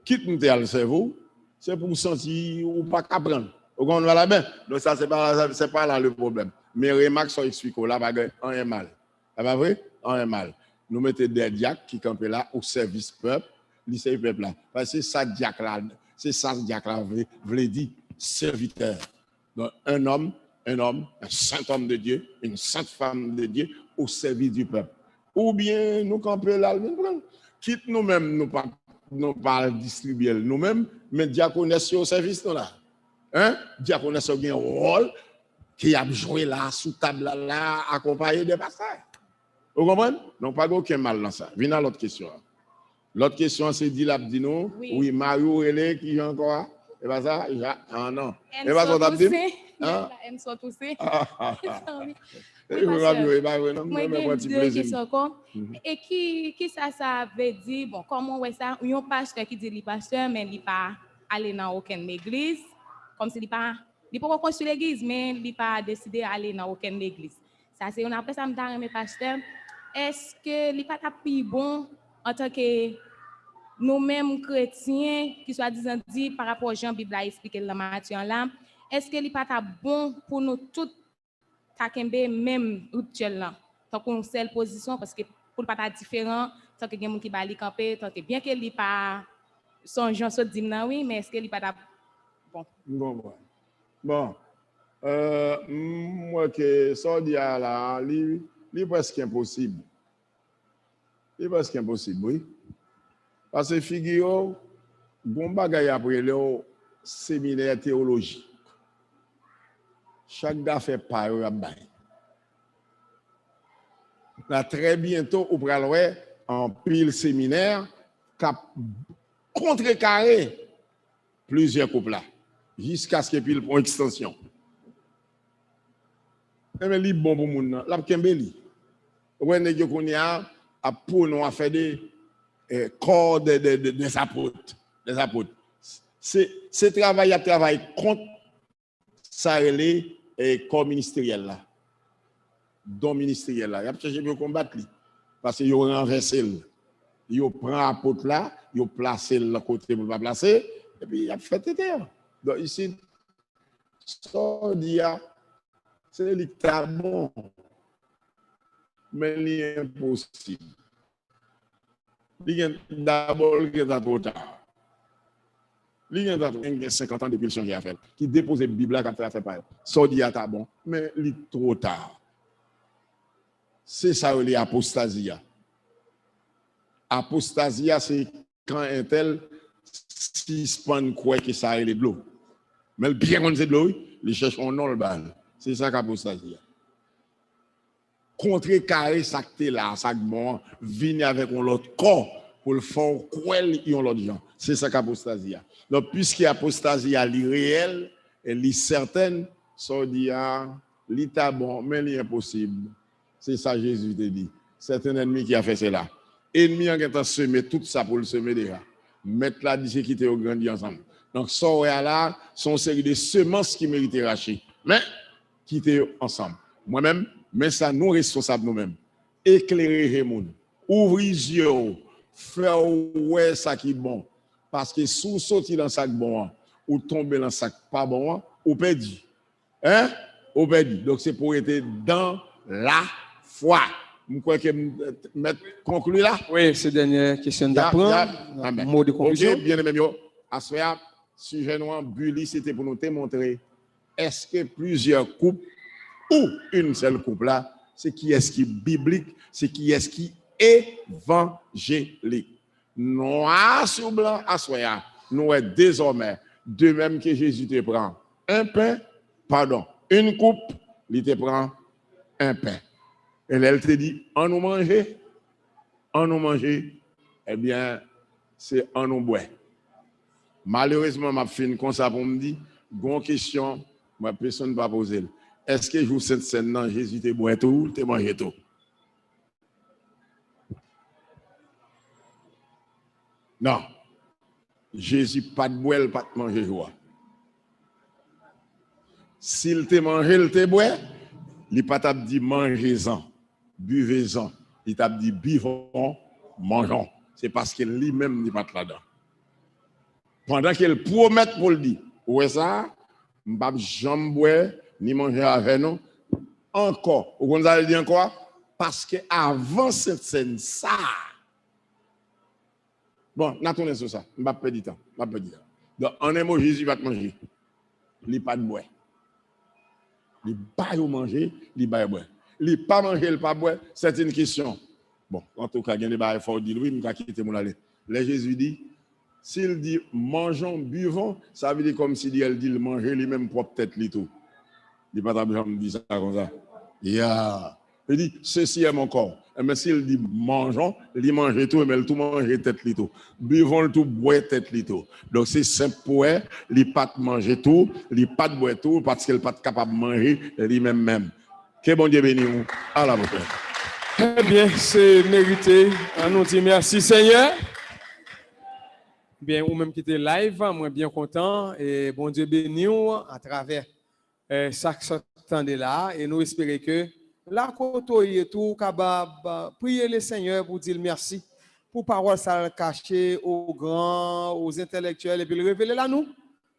Quitte nous te al cerveau. C'est pour sentir ou pas qu'à prendre. Vous comprenez la bien? Donc ça, c'est pas là le problème. Mais remarque ça explique là, on est mal. C'est pas vrai? On est mal. Nous mettons des diacres qui campent là au service peuple, lycée peuple là. Parce que ça diacre là, c'est ça diacre là veut dire serviteur. Donc un homme, un saint homme de Dieu, une sainte femme de Dieu au service du peuple. Ou bien nous camper là, quitte nous-mêmes nous pas distribuer nous-mêmes, mais diaconesse au service là. Hein? Diaconesse a un rôle qui a joué là, sous table là, accompagné des pasteurs. Vous comprenez? Donc, pas aucun mal dans ça. Venez à l'autre question. L'autre question, c'est dit l'abdino. Oui, Mario Relé qui est encore. Et pas ça? Ah non. Et pas ça, t'abdine? Moi, et qui ça veut dire, bon, comment est ça? Il y a un pasteur qui dit, le pasteur, mais il n'est pas allé dans aucune église, comme si il n'est pas construit l'église, mais il n'a pas décidé d'aller dans aucune église. Ça, c'est après ça, je me pasteur. Est-ce que il n'est pas plus bon en tant que nous-mêmes chrétiens, qui soit disant dit par rapport à Jean Bible a expliqué la Matthieu là, est-ce que il n'est pas bon pour nous tous takembe même rituel là. Tant qu'on seule position parce que pour pas différent, tant que quelqu'un qui va li camper, tant que bien que li pas son gens se dit oui, mais est-ce que li pas bon. Bon. Moi que ça dit là, li presque impossible. Il presque impossible, oui. Parce que figure, bon bagay après le séminaire théologique. Chaque gars fait par là, très bientôt, on va voir en pile séminaire cap contrecarré plusieurs couples là, jusqu'à ce que pile pour extension. Mais li bon pour moun nan, la kembeli. Ouais nèg yo konya a pour nous a fait des corps des apôtres, des apôtres. C'est travail contre ça relé corps ministériel là. Don ministériel là, il a cherché de combattre parce que yo renversé, yo prend apôtre là, yo placé le côté pour pas placer et puis il a fait terre. Donc ici ça dit c'est l'état bon mais l'impossible. D'abord il est trop tard. Il y a 50 ans depuis le changement fait qui dépose la Bible quand il fait pas. Ça dit à bon mais il est trop tard. C'est ça l'apostasie. Apostasie, c'est quand un tel suspend quoi que ça est de l'eau. Mais bien qu'on sait de l'eau, il cherche un nom le bal. C'est ça qu'apostasie. Contrecarrer ça que t'es là, ça que bon, venir avec un autre corps pour le faire quoi ils ont l'autre gens. C'est ça qu'apostasie. Donc puisque apostasie est réelle et est certaine, ça dit l'état bon mais l'impossible. C'est ça Jésus te dit. C'est un ennemi qui a fait cela. Ennemi en semé tout ça pour le semer déjà. Mettre là d'ici qui au grandi ensemble. Donc ça là sont une série de semences qui méritent racher. Mais qui étaient ensemble. Moi-même, mais ça nous responsables nous-mêmes. Éclairer les gens. Ouvrir les yeux. Faire ouais ça qui est bon. Parce que si vous sortez dans le sac bon, ou tomber dans le sac pas bon, ou perdu. Hein? Ou perdu. Donc c'est pour être dans la foi. Vous croyez que mettre conclu là? Oui, c'est dernière question d'apprendre. Mot de conclusion. Ok, bien aimé, à ce sujet noir, Bully, c'était pour nous démontrer est-ce que plusieurs couples ou une seule couple là, c'est qui est-ce qui est biblique, c'est qui est-ce qui est évangélique. Noir sur blanc, à ce nous est désormais, de même que Jésus te prend un pain, pardon, une coupe, il te prend un pain. Et elle te dit, en nous manger, eh bien, c'est en nous boire. Malheureusement, ma fille, comme ça pour me dire, bonne question, ma personne ne va pas poser. Est-ce que je vous cette scène, non, Jésus te boit tout, te mange tout? Non. Jésus pas de boire, pas de manger joie. S'il te mange, il te boit, il pas t'a dit mangez-en. Buvez-en. Il t'a dit buvons, mangeons. C'est parce que lui-même n'est pas là-dedans. Pendant qu'il promet pour le dire, ouais ça, je ne vais jamais boire, ni manger avec nous. Encore. Vous allez dire quoi? Parce que avant cette scène, ça. Bon, on a tourné sur ça. Je ne vais pas perdre du temps. Donc, en un mot, Jésus va te manger. Il n'est pas de boire. Il n'est pas de manger, il n'est pas de boire. Il n'est pas manger, il n'est pas boire, c'est une question. Bon, en tout cas, il y a des barres forts, il oui, je vais quitter mon aller. Là, Jésus dit, s'il dit mangeons, buvons, ça veut dire comme si il dit manger lui-même propre tête, lui tout. Il n'est pas de dire ça comme ça. Il dit, ceci est mon corps. Mais s'il dit mangeons, il mange tout, mais il tout mange tête, lui tout. Buvons le tout, boire tête, lui tout. Donc c'est simple pour elle, il n'est pas de manger tout, il n'est pas de boire tout, parce qu'il n'est pas capable de manger lui-même. Que bon Dieu bénisse. À la prochaine. Très bien, c'est mérité. On nous dit merci Seigneur. Bien, ou même qui était live, moi bien content. Et bon Dieu bénisse à travers chaque temps de là. Et nous espérons que la côté et tout, capable prier le Seigneur pour dire merci pour parole ça cachée aux grands, aux intellectuels et puis le révéler à nous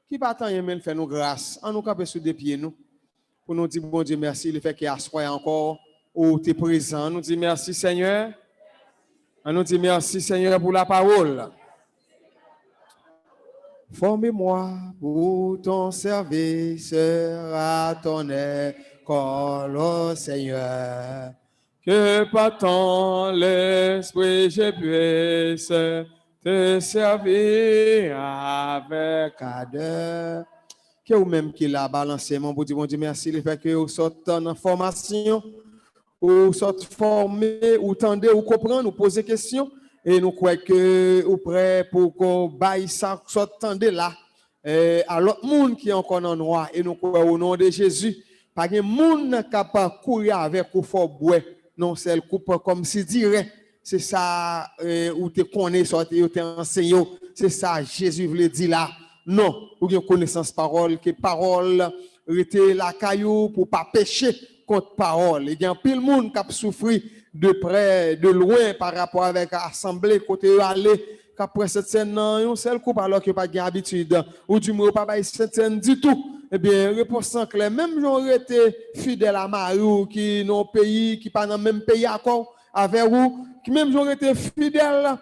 qui pas tant aimer faire nous grâce. En nous camper sur des pieds nous. pour nous dire, bon Dieu, merci, le fait qu'il y a soir encore, où tu es présent. Nous disons merci, Seigneur. Nous disons merci, Seigneur, pour la parole. Formez-moi pour ton serviteur à ton école, oh Seigneur. Que par ton l'esprit je puisse te servir avec ardeur. Que ou même qui l'a balancé, mon bon Dieu, merci, le fait que vous sortez en formation, ou sortez formé, ou tendez, ou comprendre, ou poser des questions, et nous croyons que vous prêt pour qu'on baille ça, sortez là, à l'autre monde qui est encore en noir, et nous croyons au nom de Jésus, pas de monde capable de courir avec ou fort boire, non, c'est le coupe comme si dirait, c'est ça, où tu connais, sorti, où tu enseigné, c'est ça, Jésus voulait dire là. Non, ou bien connaissance parole, que parole était la caillou pour pas pécher contre parole. Il y a pile monde qui a souffert de près, de loin par rapport avec l'assemblée, côté aller, qu'après cette scène, non, un seul coup alors que pas d'habitude, ou du moins pas cette scène du tout. Eh bien, réponse claire, même j'aurais été fidèle à Marie, qui n'ont pays, qui pas dans le même pays encore, avec vous, qui même j'aurais été fidèle,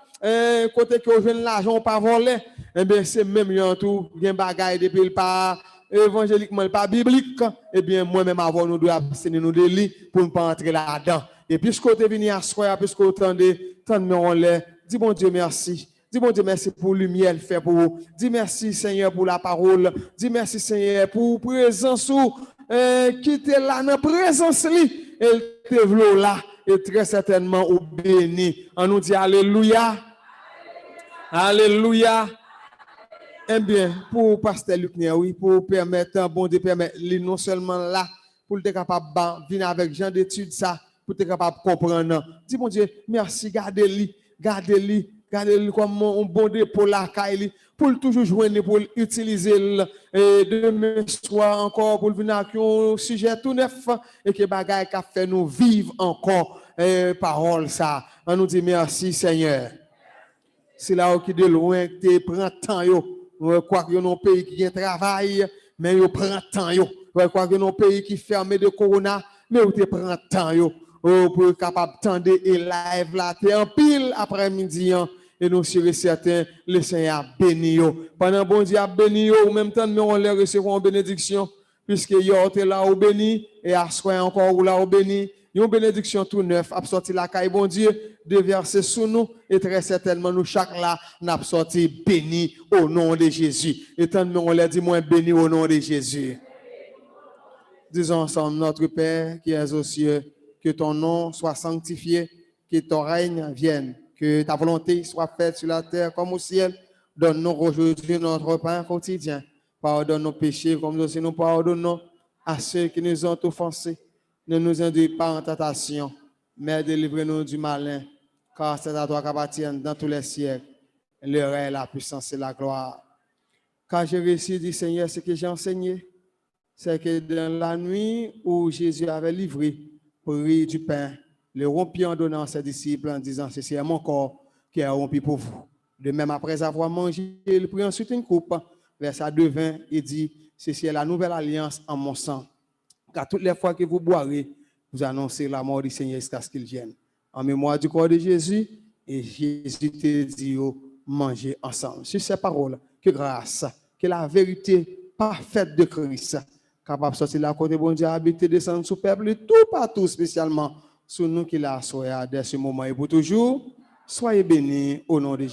côté que je l'argent pas volé, eh bien, c'est même un tout, bien bagaille depuis le pas évangéliquement, pas biblique, eh bien, moi-même avant nous devons abstenir nous de lui pour ne pas entrer là-dedans. Et puisque vous êtes venu à soi, puisque vous entendez, tant de on l'est, dis bon Dieu merci. Dis bon Dieu merci pour la lumière fait pour vous. Dis merci Seigneur pour la parole. Dis merci Seigneur pour la présence qui était là dans la présence li. Elle te là et très certainement au béni. On nous dit alléluia. Alléluia. Eh bien, pour Pasteur Lucner, oui, pour permettre, bon Dieu, permettre, non seulement là, pour être capable de venir avec gens d'études, ça, pour être capable de comprendre. Dis bon Dieu, merci, gardez-le comme un bon Dieu pour la caille, pour toujours joindre, pour utiliser demain soir encore, pour venir avec un sujet tout neuf, et que bagaille qui a fait nous vivre encore, parole ça. On nous dit merci, Seigneur. C'est là où qui de loin, tu prends temps, quoi que nos pays qui ont travail, mais ils prennent temps, quoi que nos pays qui ferment de corona, mais ils prennent temps, pour être capable d'attendre et live là, tu es en pile après-midi, et nous sommes certains, le Seigneur a béni. Pendant bon Dieu a béni, en même temps, nous on les recevons en bénédiction, puisque yo est là au béni, et à soi encore ou là au béni. Une bénédiction tout neuf, a sorti la caille, bon Dieu, de verser sous nous, et très certainement, nous, chaque là, n'a sorti béni au nom de Jésus. Et tant que on l'a dit, moi, béni au nom de Jésus. Disons ensemble, notre Père qui es aux cieux, que ton nom soit sanctifié, que ton règne vienne, que ta volonté soit faite sur la terre comme au ciel. Donne-nous aujourd'hui notre pain quotidien. Pardonne nos péchés comme aussi nous pardonnons à ceux qui nous ont offensés. Ne nous induis pas en tentation, mais délivre-nous du malin, car c'est à toi qu'appartiennent dans tous les siècles le règne, la puissance et la gloire. Car j'ai réussi, dit Seigneur, ce que j'ai enseigné, c'est que dans la nuit où Jésus avait livré, pris du pain, le rompit en donnant à ses disciples en disant, ceci est mon corps qui est rompu pour vous. De même, après avoir mangé, il prit ensuite une coupe, versa 2 vins et dit, ceci est la nouvelle alliance en mon sang. Car toutes les fois que vous boirez, vous annoncez la mort du Seigneur jusqu'à ce qu'il vienne. En mémoire du corps de Jésus, et Jésus te dit, mangez ensemble. Sur ces paroles, que grâce, que la vérité parfaite de Christ, capable de sortir la côté bon Dieu, habiter, descendre sous peuple, tout partout, spécialement, sur nous qui l'a soyé dès ce moment et pour toujours. Soyez bénis au nom de Jésus.